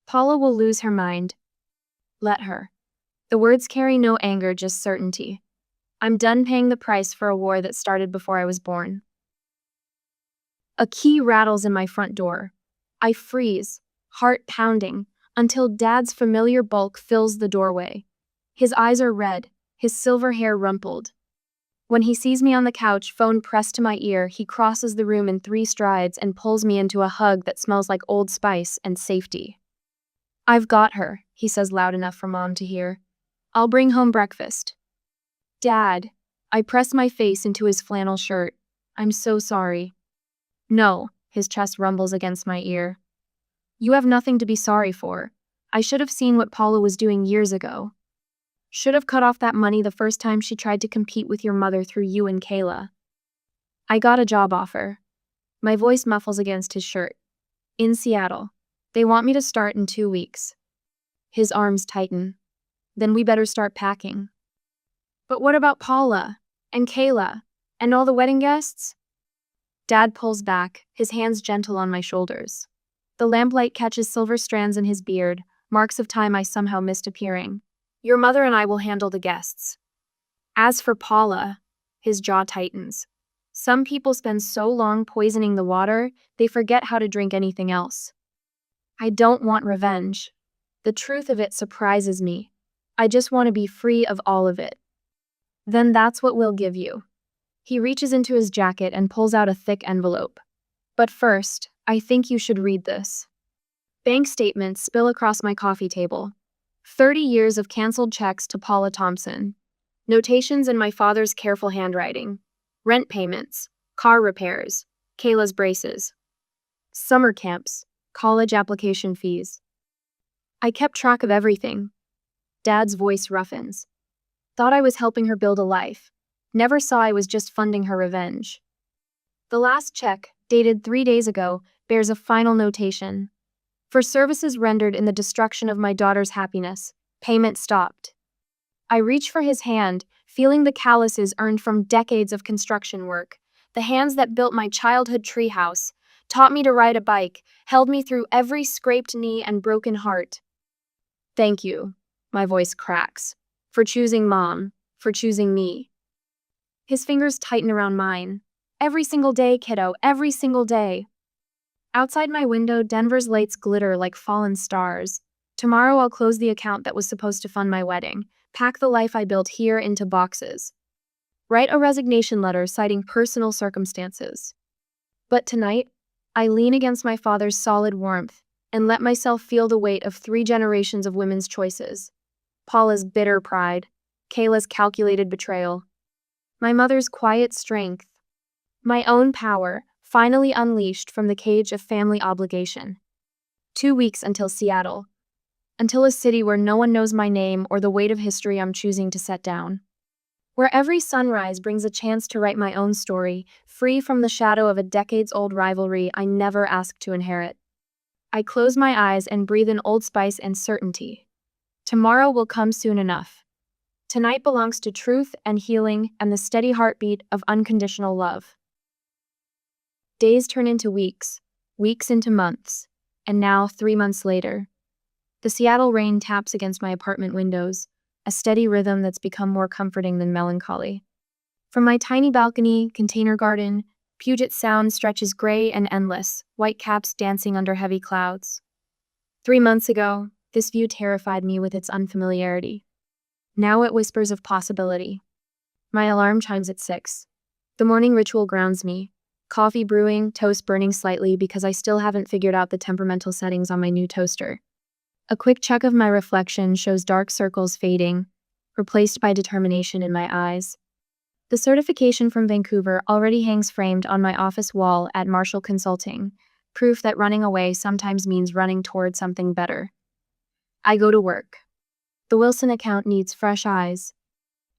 Paula will lose her mind. Let her. The words carry no anger, just certainty. I'm done paying the price for a war that started before I was born. A key rattles in my front door. I freeze, heart pounding, until Dad's familiar bulk fills the doorway. His eyes are red, his silver hair rumpled. When he sees me on the couch, phone pressed to my ear, he crosses the room in 3 strides and pulls me into a hug that smells like Old Spice and safety. I've got her, he says loud enough for Mom to hear. I'll bring home breakfast. Dad, I press my face into his flannel shirt. I'm so sorry. No, his chest rumbles against my ear. You have nothing to be sorry for. I should have seen what Paula was doing years ago. Should have cut off that money the first time she tried to compete with your mother through you and Kayla. I got a job offer. My voice muffles against his shirt. In Seattle. They want me to start in 2 weeks. His arms tighten. Then we better start packing. But what about Paula? And Kayla? And all the wedding guests? Dad pulls back, his hands gentle on my shoulders. The lamplight catches silver strands in his beard, marks of time I somehow missed appearing. Your mother and I will handle the guests. As for Paula, his jaw tightens. Some people spend so long poisoning the water, they forget how to drink anything else. I don't want revenge. The truth of it surprises me. I just want to be free of all of it. Then that's what we'll give you. He reaches into his jacket and pulls out a thick envelope. But first, I think you should read this. Bank statements spill across my coffee table. 30 years of canceled checks to Paula Thompson. Notations in my father's careful handwriting. Rent payments, car repairs, Kayla's braces. Summer camps, college application fees. I kept track of everything. Dad's voice roughens. Thought I was helping her build a life. Never saw I was just funding her revenge. The last check, dated 3 days ago, bears a final notation. For services rendered in the destruction of my daughter's happiness, payment stopped. I reach for his hand, feeling the calluses earned from decades of construction work, the hands that built my childhood treehouse, taught me to ride a bike, held me through every scraped knee and broken heart. Thank you, my voice cracks, for choosing Mom, for choosing me. His fingers tighten around mine. Every single day, kiddo, every single day. Outside my window, Denver's lights glitter like fallen stars. Tomorrow I'll close the account that was supposed to fund my wedding, pack the life I built here into boxes. Write a resignation letter citing personal circumstances. But tonight, I lean against my father's solid warmth and let myself feel the weight of 3 generations of women's choices. Paula's bitter pride, Kayla's calculated betrayal, my mother's quiet strength, my own power, finally unleashed from the cage of family obligation. 2 weeks until Seattle. Until a city where no one knows my name or the weight of history I'm choosing to set down. Where every sunrise brings a chance to write my own story, free from the shadow of a decades-old rivalry I never asked to inherit. I close my eyes and breathe in Old Spice and certainty. Tomorrow will come soon enough. Tonight belongs to truth and healing and the steady heartbeat of unconditional love. Days turn into weeks, weeks into months, and now 3 months later. The Seattle rain taps against my apartment windows, a steady rhythm that's become more comforting than melancholy. From my tiny balcony, container garden, Puget Sound stretches gray and endless, white caps dancing under heavy clouds. 3 months ago, this view terrified me with its unfamiliarity. Now it whispers of possibility. My alarm chimes at 6. The morning ritual grounds me. Coffee brewing, toast burning slightly because I still haven't figured out the temperamental settings on my new toaster. A quick check of my reflection shows dark circles fading, replaced by determination in my eyes. The certification from Vancouver already hangs framed on my office wall at Marshall Consulting, proof that running away sometimes means running toward something better. I go to work. The Wilson account needs fresh eyes.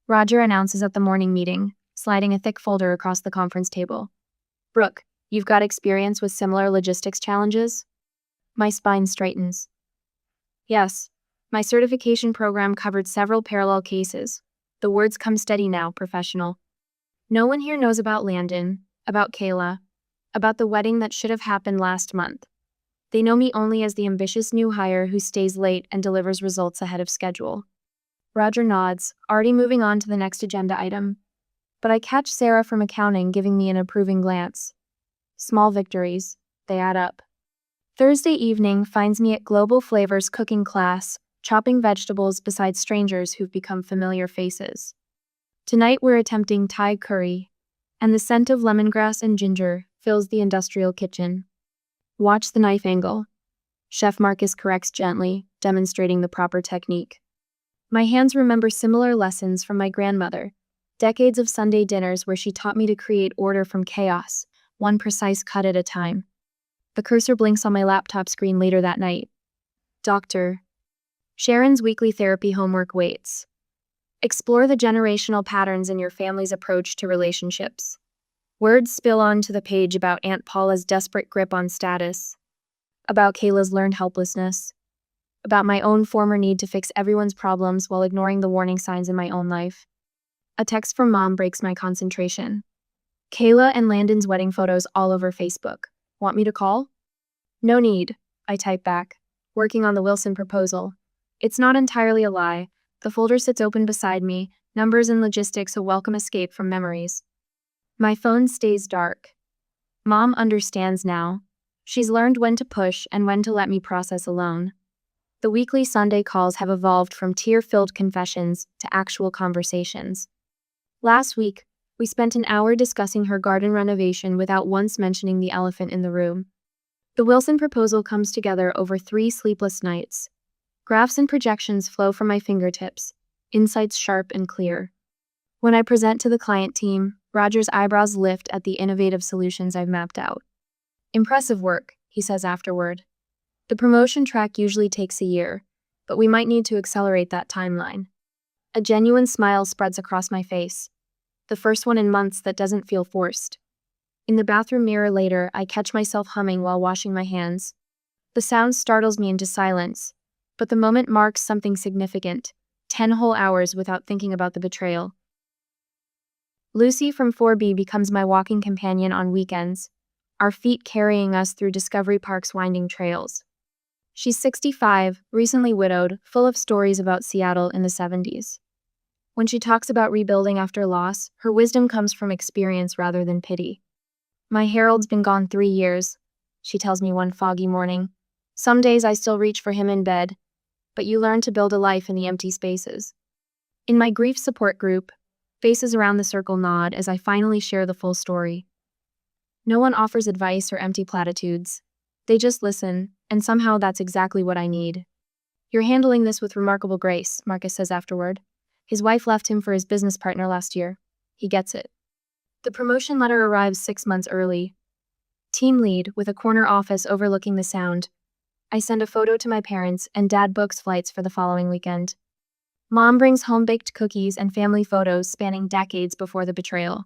Roger announces at the morning meeting, sliding a thick folder across the conference table. Brooke, you've got experience with similar logistics challenges? My spine straightens. Yes, my certification program covered several parallel cases. The words come steady now, professional. No one here knows about Landon, about Kayla, about the wedding that should have happened last month. They know me only as the ambitious new hire who stays late and delivers results ahead of schedule. Roger nods, already moving on to the next agenda item. But I catch Sarah from accounting giving me an approving glance. Small victories, they add up. Thursday evening finds me at Global Flavors cooking class, chopping vegetables beside strangers who've become familiar faces. Tonight we're attempting Thai curry, and the scent of lemongrass and ginger fills the industrial kitchen. Watch the knife angle. Chef Marcus corrects gently, demonstrating the proper technique. My hands remember similar lessons from my grandmother, decades of Sunday dinners where she taught me to create order from chaos, one precise cut at a time. The cursor blinks on my laptop screen later that night. Doctor. Sharon's weekly therapy homework waits. Explore the generational patterns in your family's approach to relationships. Words spill onto the page about Aunt Paula's desperate grip on status, about Kayla's learned helplessness, about my own former need to fix everyone's problems while ignoring the warning signs in my own life. A text from Mom breaks my concentration. Kayla and Landon's wedding photos all over Facebook. Want me to call? No need, I type back, working on the Wilson proposal. It's not entirely a lie. The folder sits open beside me, numbers and logistics a welcome escape from memories. My phone stays dark. Mom understands now. She's learned when to push and when to let me process alone. The weekly Sunday calls have evolved from tear-filled confessions to actual conversations. Last week, we spent an hour discussing her garden renovation without once mentioning the elephant in the room. The Wilson proposal comes together over 3 sleepless nights. Graphs and projections flow from my fingertips, insights sharp and clear. When I present to the client team, Roger's eyebrows lift at the innovative solutions I've mapped out. Impressive work, he says afterward. The promotion track usually takes a year, but we might need to accelerate that timeline. A genuine smile spreads across my face. The first one in months that doesn't feel forced. In the bathroom mirror later, I catch myself humming while washing my hands. The sound startles me into silence, but the moment marks something significant. 10 whole hours without thinking about the betrayal. Lucy from 4B becomes my walking companion on weekends, our feet carrying us through Discovery Park's winding trails. She's 65, recently widowed, full of stories about Seattle in the 70s. When she talks about rebuilding after loss, her wisdom comes from experience rather than pity. My Harold's been gone 3 years, she tells me one foggy morning. Some days I still reach for him in bed, but you learn to build a life in the empty spaces. In my grief support group, faces around the circle nod as I finally share the full story. No one offers advice or empty platitudes. They just listen, and somehow that's exactly what I need. You're handling this with remarkable grace, Marcus says afterward. His wife left him for his business partner last year. He gets it. The promotion letter arrives 6 months early. Team lead, with a corner office overlooking the sound. I send a photo to my parents, and Dad books flights for the following weekend. Mom brings home-baked cookies and family photos spanning decades before the betrayal.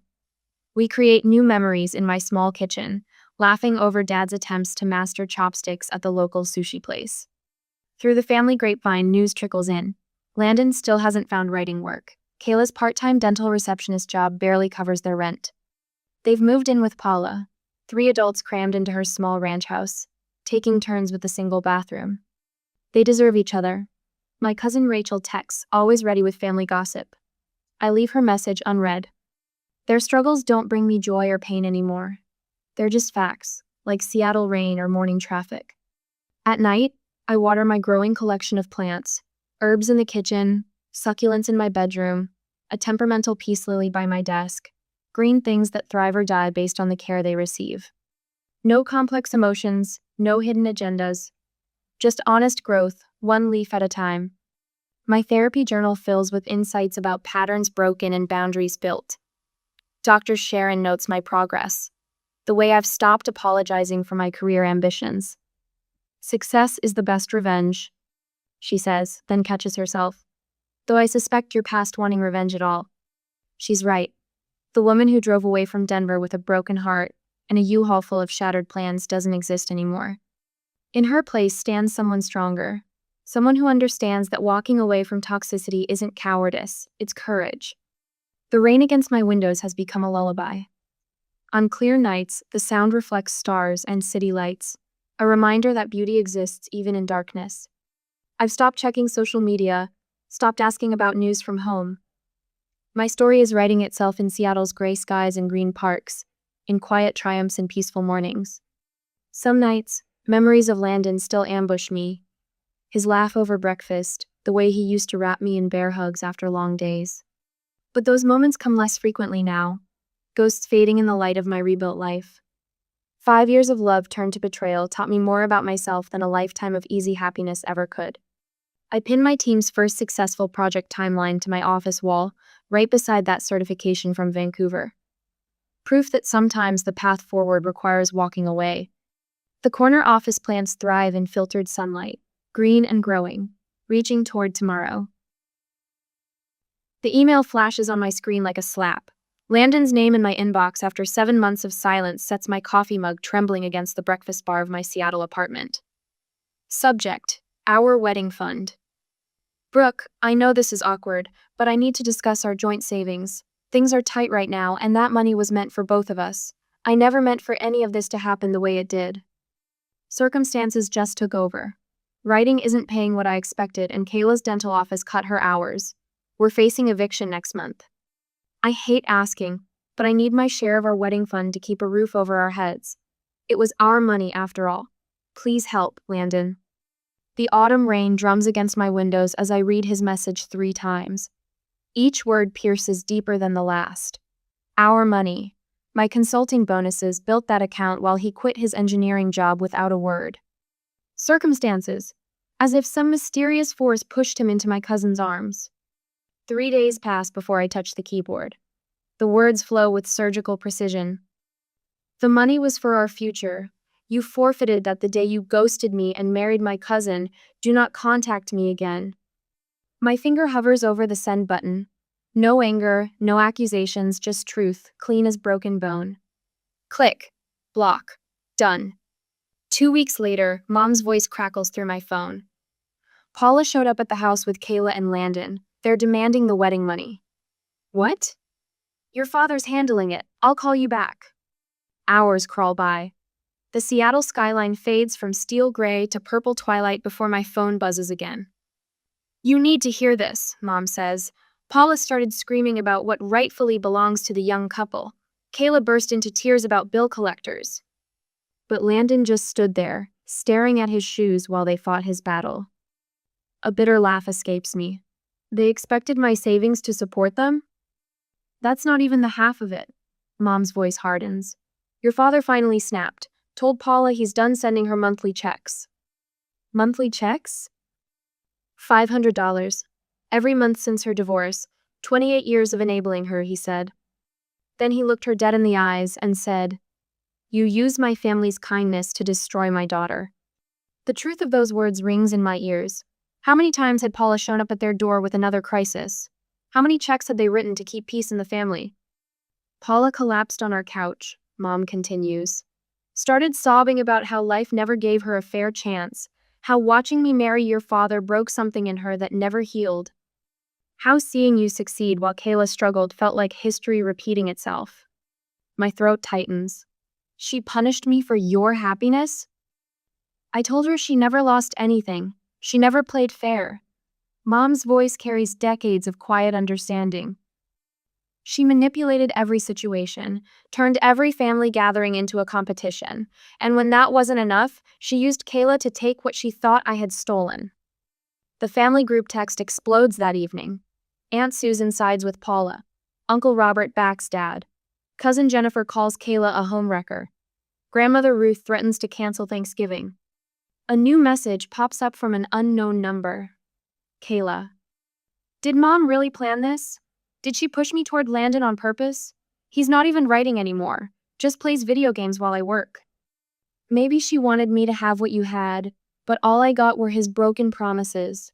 We create new memories in my small kitchen, laughing over Dad's attempts to master chopsticks at the local sushi place. Through the family grapevine, news trickles in. Landon still hasn't found writing work. Kayla's part-time dental receptionist job barely covers their rent. They've moved in with Paula, 3 adults crammed into her small ranch house, taking turns with a single bathroom. They deserve each other. My cousin Rachel texts, always ready with family gossip. I leave her message unread. Their struggles don't bring me joy or pain anymore. They're just facts, like Seattle rain or morning traffic. At night, I water my growing collection of plants, herbs in the kitchen, succulents in my bedroom, a temperamental peace lily by my desk, green things that thrive or die based on the care they receive. No complex emotions, no hidden agendas. Just honest growth, one leaf at a time. My therapy journal fills with insights about patterns broken and boundaries built. Dr. Sharon notes my progress. the way I've stopped apologizing for my career ambitions. Success is the best revenge, she says, then catches herself. Though I suspect you're past wanting revenge at all. She's right. The woman who drove away from Denver with a broken heart and a U-Haul full of shattered plans doesn't exist anymore. In her place stands someone stronger. Someone who understands that walking away from toxicity isn't cowardice, it's courage. The rain against my windows has become a lullaby. On clear nights, the sound reflects stars and city lights, a reminder that beauty exists even in darkness. I've stopped checking social media, stopped asking about news from home. My story is writing itself in Seattle's gray skies and green parks, in quiet triumphs and peaceful mornings. Some nights, memories of Landon still ambush me. His laugh over breakfast, the way he used to wrap me in bear hugs after long days. But those moments come less frequently now, ghosts fading in the light of my rebuilt life. 5 years of love turned to betrayal taught me more about myself than a lifetime of easy happiness ever could. I pinned my team's first successful project timeline to my office wall, right beside that certification from Vancouver. Proof that sometimes the path forward requires walking away. The corner office plants thrive in filtered sunlight, green and growing, reaching toward tomorrow. The email flashes on my screen like a slap. Landon's name in my inbox after 7 months of silence sets my coffee mug trembling against the breakfast bar of my Seattle apartment. Subject: Our wedding fund. Brooke, I know this is awkward, but I need to discuss our joint savings. Things are tight right now, and that money was meant for both of us. I never meant for any of this to happen the way it did. Circumstances just took over. Writing isn't paying what I expected, and Kayla's dental office cut her hours. We're facing eviction next month. I hate asking, but I need my share of our wedding fund to keep a roof over our heads. It was our money after all. Please help, Landon. The autumn rain drums against my windows as I read his message 3 times. Each word pierces deeper than the last. Our money. My consulting bonuses built that account while he quit his engineering job without a word. Circumstances. As if some mysterious force pushed him into my cousin's arms. 3 days pass before I touch the keyboard. The words flow with surgical precision. The money was for our future. You forfeited that the day you ghosted me and married my cousin. Do not contact me again. My finger hovers over the send button. No anger, no accusations, just truth, clean as broken bone. Click. Block. Done. 2 weeks later, Mom's voice crackles through my phone. Paula showed up at the house with Kayla and Landon. They're demanding the wedding money. What? Your father's handling it. I'll call you back. Hours crawl by. The Seattle skyline fades from steel gray to purple twilight before my phone buzzes again. You need to hear this, Mom says. Paula started screaming about what rightfully belongs to the young couple. Kayla burst into tears about bill collectors. But Landon just stood there, staring at his shoes while they fought his battle. A bitter laugh escapes me. They expected my savings to support them? That's not even the half of it. Mom's voice hardens. Your father finally snapped, told Paula he's done sending her monthly checks. Monthly checks? $500. Every month since her divorce. 28 years of enabling her, he said. Then he looked her dead in the eyes and said, You use my family's kindness to destroy my daughter. The truth of those words rings in my ears. How many times had Paula shown up at their door with another crisis? How many checks had they written to keep peace in the family? Paula collapsed on our couch, Mom continues. Started sobbing about how life never gave her a fair chance, how watching me marry your father broke something in her that never healed. How seeing you succeed while Kayla struggled felt like history repeating itself. My throat tightens. She punished me for your happiness? I told her she never lost anything. She never played fair. Mom's voice carries decades of quiet understanding. She manipulated every situation, turned every family gathering into a competition, and when that wasn't enough, she used Kayla to take what she thought I had stolen. The family group text explodes that evening. Aunt Susan sides with Paula. Uncle Robert backs Dad. Cousin Jennifer calls Kayla a homewrecker. Grandmother Ruth threatens to cancel Thanksgiving. A new message pops up from an unknown number. Kayla. Did Mom really plan this? Did she push me toward Landon on purpose? He's not even writing anymore. Just plays video games while I work. Maybe she wanted me to have what you had, but all I got were his broken promises.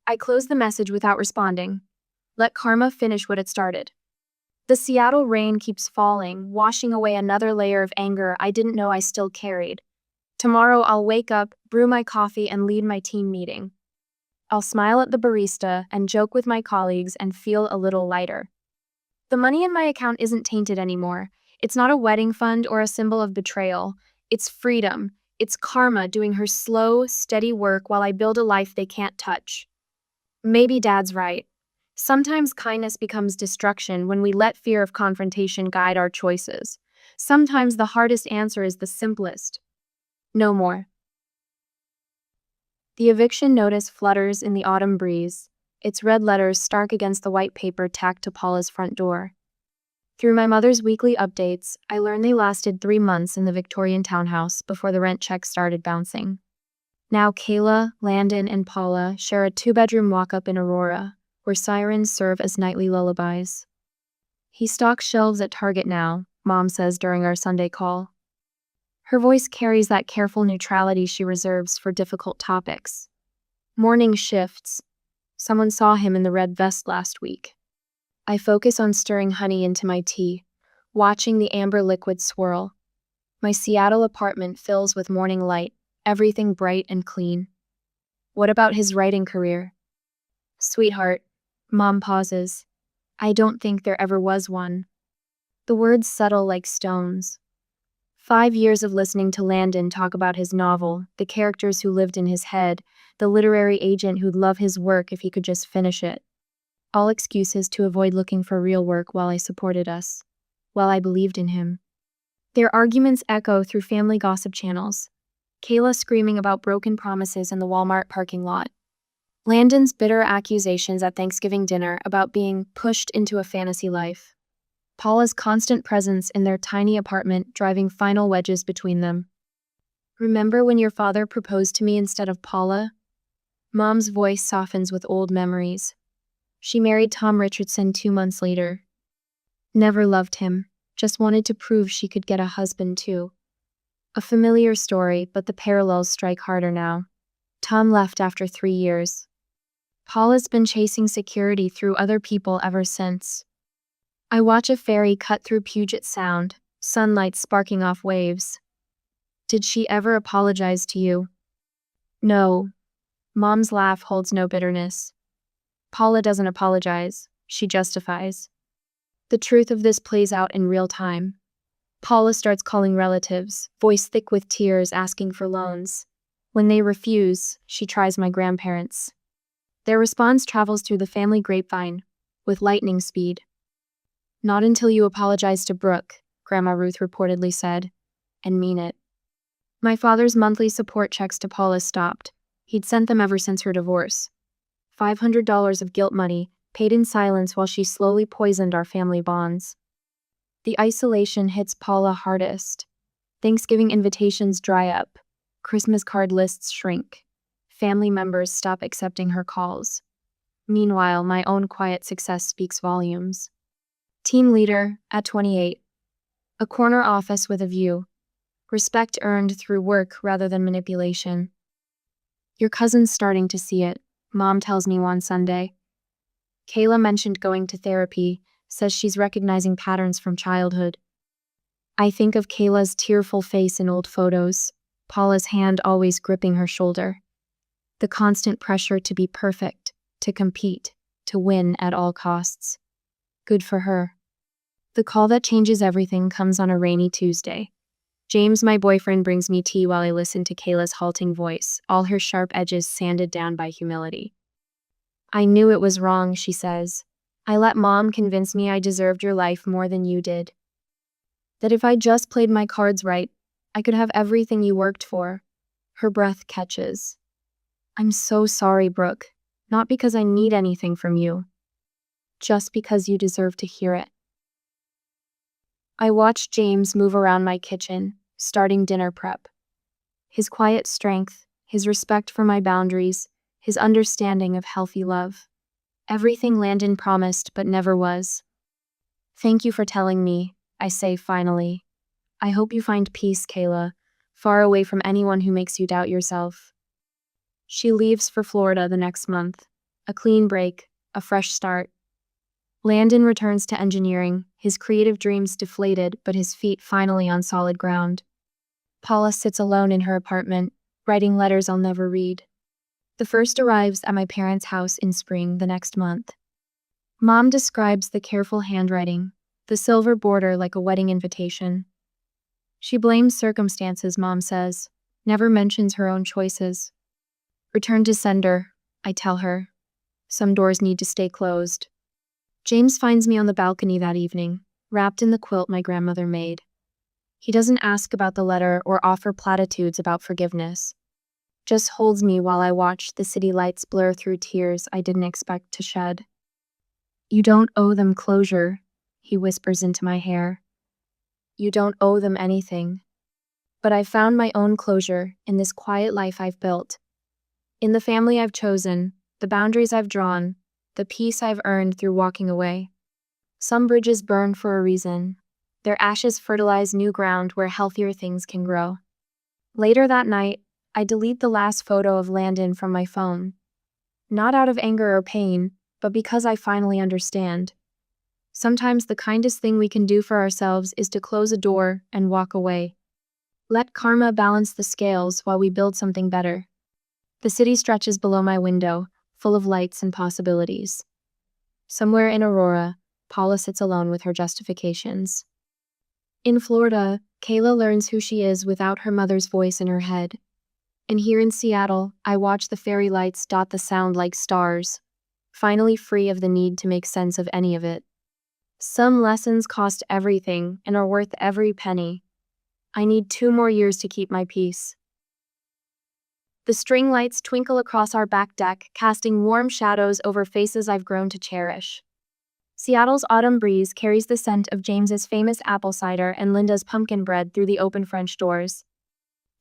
I closed the message without responding. Let karma finish what it started. The Seattle rain keeps falling, washing away another layer of anger I didn't know I still carried. Tomorrow I'll wake up, brew my coffee, and lead my team meeting. I'll smile at the barista and joke with my colleagues and feel a little lighter. The money in my account isn't tainted anymore. It's not a wedding fund or a symbol of betrayal. It's freedom. It's karma doing her slow, steady work while I build a life they can't touch. Maybe Dad's right. Sometimes kindness becomes destruction when we let fear of confrontation guide our choices. Sometimes the hardest answer is the simplest. No more. The eviction notice flutters in the autumn breeze, its red letters stark against the white paper tacked to Paula's front door. Through my mother's weekly updates, I learned they lasted 3 months in the Victorian townhouse before the rent check started bouncing. Now Kayla, Landon, and Paula share a 2-bedroom walk-up in Aurora, where sirens serve as nightly lullabies. He stocks shelves at Target now, Mom says during our Sunday call. Her voice carries that careful neutrality she reserves for difficult topics. Morning shifts. Someone saw him in the red vest last week. I focus on stirring honey into my tea, watching the amber liquid swirl. My Seattle apartment fills with morning light, everything bright and clean. What about his writing career? Sweetheart, Mom pauses. I don't think there ever was one. The words settle like stones. 5 years of listening to Landon talk about his novel, the characters who lived in his head, the literary agent who'd love his work if he could just finish it. All excuses to avoid looking for real work while I supported us, while I believed in him. Their arguments echo through family gossip channels. Kayla screaming about broken promises in the Walmart parking lot. Landon's bitter accusations at Thanksgiving dinner about being pushed into a fantasy life. Paula's constant presence in their tiny apartment driving final wedges between them. Remember when your father proposed to me instead of Paula? Mom's voice softens with old memories. She married Tom Richardson 2 months later. Never loved him, just wanted to prove she could get a husband too. A familiar story, but the parallels strike harder now. Tom left after 3 years. Paula's been chasing security through other people ever since. I watch a ferry cut through Puget Sound, sunlight sparking off waves. Did she ever apologize to you? No. Mom's laugh holds no bitterness. Paula doesn't apologize, she justifies. The truth of this plays out in real time. Paula starts calling relatives, voice thick with tears, asking for loans. When they refuse, she tries my grandparents. Their response travels through the family grapevine, with lightning speed. Not until you apologize to Brooke, Grandma Ruth reportedly said, and mean it. My father's monthly support checks to Paula stopped. He'd sent them ever since her divorce. $500 of guilt money, paid in silence while she slowly poisoned our family bonds. The isolation hits Paula hardest. Thanksgiving invitations dry up. Christmas card lists shrink. Family members stop accepting her calls. Meanwhile, my own quiet success speaks volumes. Team leader, at 28. A corner office with a view. Respect earned through work rather than manipulation. Your cousin's starting to see it, Mom tells me one Sunday. Kayla mentioned going to therapy, says she's recognizing patterns from childhood. I think of Kayla's tearful face in old photos, Paula's hand always gripping her shoulder. The constant pressure to be perfect, to compete, to win at all costs. Good for her. The call that changes everything comes on a rainy Tuesday. James, my boyfriend, brings me tea while I listen to Kayla's halting voice, all her sharp edges sanded down by humility. I knew it was wrong, she says. I let Mom convince me I deserved your life more than you did. That if I just played my cards right, I could have everything you worked for. Her breath catches. I'm so sorry, Brooke. Not because I need anything from you. Just because you deserve to hear it. I watched James move around my kitchen, starting dinner prep. His quiet strength, his respect for my boundaries, his understanding of healthy love. Everything Landon promised but never was. Thank you for telling me, I say finally. I hope you find peace, Kayla, far away from anyone who makes you doubt yourself. She leaves for Florida the next month. A clean break, a fresh start. Landon returns to engineering, his creative dreams deflated, but his feet finally on solid ground. Paula sits alone in her apartment, writing letters I'll never read. The first arrives at my parents' house in spring the next month. Mom describes the careful handwriting, the silver border like a wedding invitation. She blames circumstances, Mom says, never mentions her own choices. Return to sender, I tell her. Some doors need to stay closed. James finds me on the balcony that evening, wrapped in the quilt my grandmother made. He doesn't ask about the letter or offer platitudes about forgiveness. Just holds me while I watch the city lights blur through tears I didn't expect to shed. You don't owe them closure, he whispers into my hair. You don't owe them anything. But I've found my own closure in this quiet life I've built. In the family I've chosen, the boundaries I've drawn, the peace I've earned through walking away. Some bridges burn for a reason. Their ashes fertilize new ground where healthier things can grow. Later that night, I delete the last photo of Landon from my phone. Not out of anger or pain, but because I finally understand. Sometimes the kindest thing we can do for ourselves is to close a door and walk away. Let karma balance the scales while we build something better. The city stretches below my window, full of lights and possibilities. Somewhere in Aurora, Paula sits alone with her justifications. In Florida, Kayla learns who she is without her mother's voice in her head. And here in Seattle, I watch the fairy lights dot the sound like stars, finally free of the need to make sense of any of it. Some lessons cost everything and are worth every penny. I need 2 more years to keep my peace. The string lights twinkle across our back deck, casting warm shadows over faces I've grown to cherish. Seattle's autumn breeze carries the scent of James's famous apple cider and Linda's pumpkin bread through the open French doors.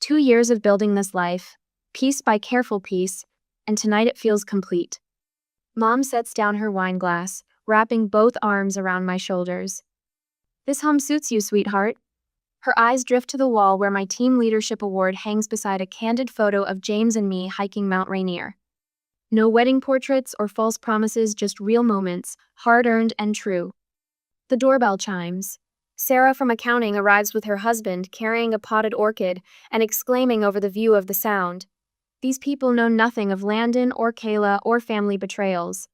2 years of building this life, piece by careful piece, and tonight it feels complete. Mom sets down her wine glass, wrapping both arms around my shoulders. This home suits you, sweetheart. Her eyes drift to the wall where my team leadership award hangs beside a candid photo of James and me hiking Mount Rainier. No wedding portraits or false promises, just real moments, hard-earned and true. The doorbell chimes. Sarah from accounting arrives with her husband, carrying a potted orchid and exclaiming over the view of the sound. These people know nothing of Landon or Kayla or family betrayals.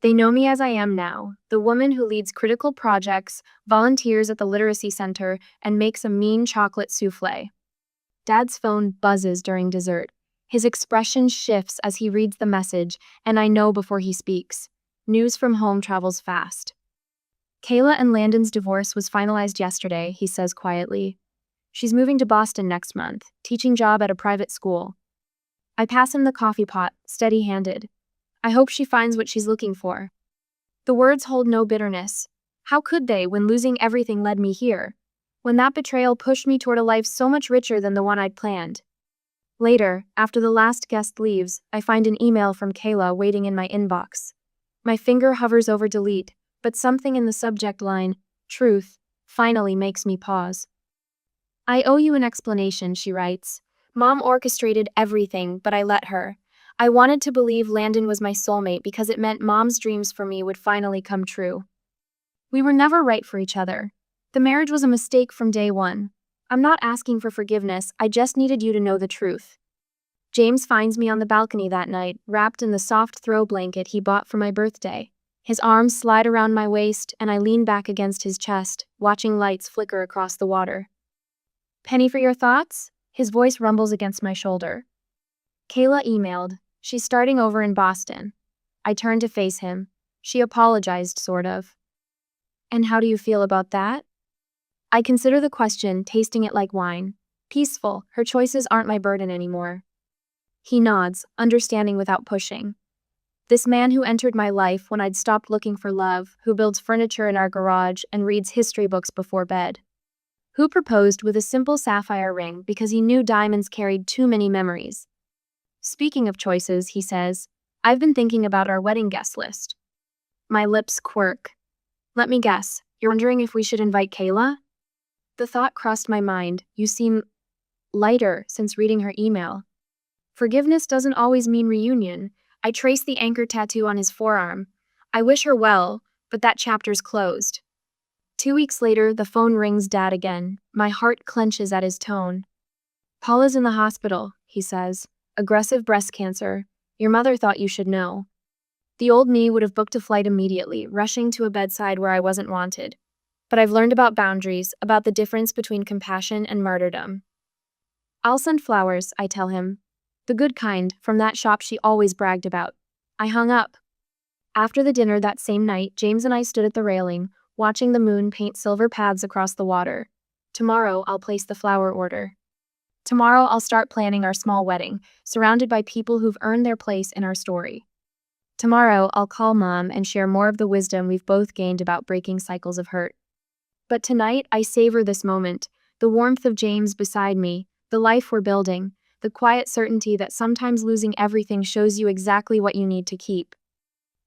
They know me as I am now, the woman who leads critical projects, volunteers at the literacy center, and makes a mean chocolate souffle. Dad's phone buzzes during dessert. His expression shifts as he reads the message, and I know before he speaks. News from home travels fast. Kayla and Landon's divorce was finalized yesterday, he says quietly. She's moving to Boston next month, teaching job at a private school. I pass him the coffee pot, steady-handed. I hope she finds what she's looking for. The words hold no bitterness. How could they when losing everything led me here? When that betrayal pushed me toward a life so much richer than the one I'd planned. Later, after the last guest leaves, I find an email from Kayla waiting in my inbox. My finger hovers over delete, but something in the subject line, truth, finally makes me pause. I owe you an explanation, she writes. Mom orchestrated everything, but I let her. I wanted to believe Landon was my soulmate because it meant Mom's dreams for me would finally come true. We were never right for each other. The marriage was a mistake from day one. I'm not asking for forgiveness, I just needed you to know the truth. James finds me on the balcony that night, wrapped in the soft throw blanket he bought for my birthday. His arms slide around my waist, and I lean back against his chest, watching lights flicker across the water. Penny for your thoughts? His voice rumbles against my shoulder. Kayla emailed. She's starting over in Boston. I turned to face him. She apologized, sort of. And how do you feel about that? I consider the question, tasting it like wine. Peaceful, her choices aren't my burden anymore. He nods, understanding without pushing. This man who entered my life when I'd stopped looking for love, who builds furniture in our garage and reads history books before bed. Who proposed with a simple sapphire ring because he knew diamonds carried too many memories. Speaking of choices, he says, I've been thinking about our wedding guest list. My lips quirk. Let me guess, you're wondering if we should invite Kayla? The thought crossed my mind. You seem lighter since reading her email. Forgiveness doesn't always mean reunion. I traced the anchor tattoo on his forearm. I wish her well, but that chapter's closed. 2 weeks later, the phone rings Dad again. My heart clenches at his tone. Paula's in the hospital, he says. Aggressive breast cancer. Your mother thought you should know. The old me would have booked a flight immediately, rushing to a bedside where I wasn't wanted. But I've learned about boundaries, about the difference between compassion and martyrdom. I'll send flowers, I tell him. The good kind, from that shop she always bragged about. I hung up. After the dinner that same night, James and I stood at the railing, watching the moon paint silver paths across the water. Tomorrow, I'll place the flower order. Tomorrow, I'll start planning our small wedding, surrounded by people who've earned their place in our story. Tomorrow, I'll call Mom and share more of the wisdom we've both gained about breaking cycles of hurt. But tonight, I savor this moment, the warmth of James beside me, the life we're building, the quiet certainty that sometimes losing everything shows you exactly what you need to keep.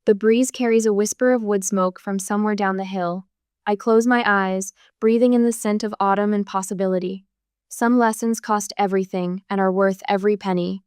The breeze carries a whisper of wood smoke from somewhere down the hill. I close my eyes, breathing in the scent of autumn and possibility. Some lessons cost everything and are worth every penny.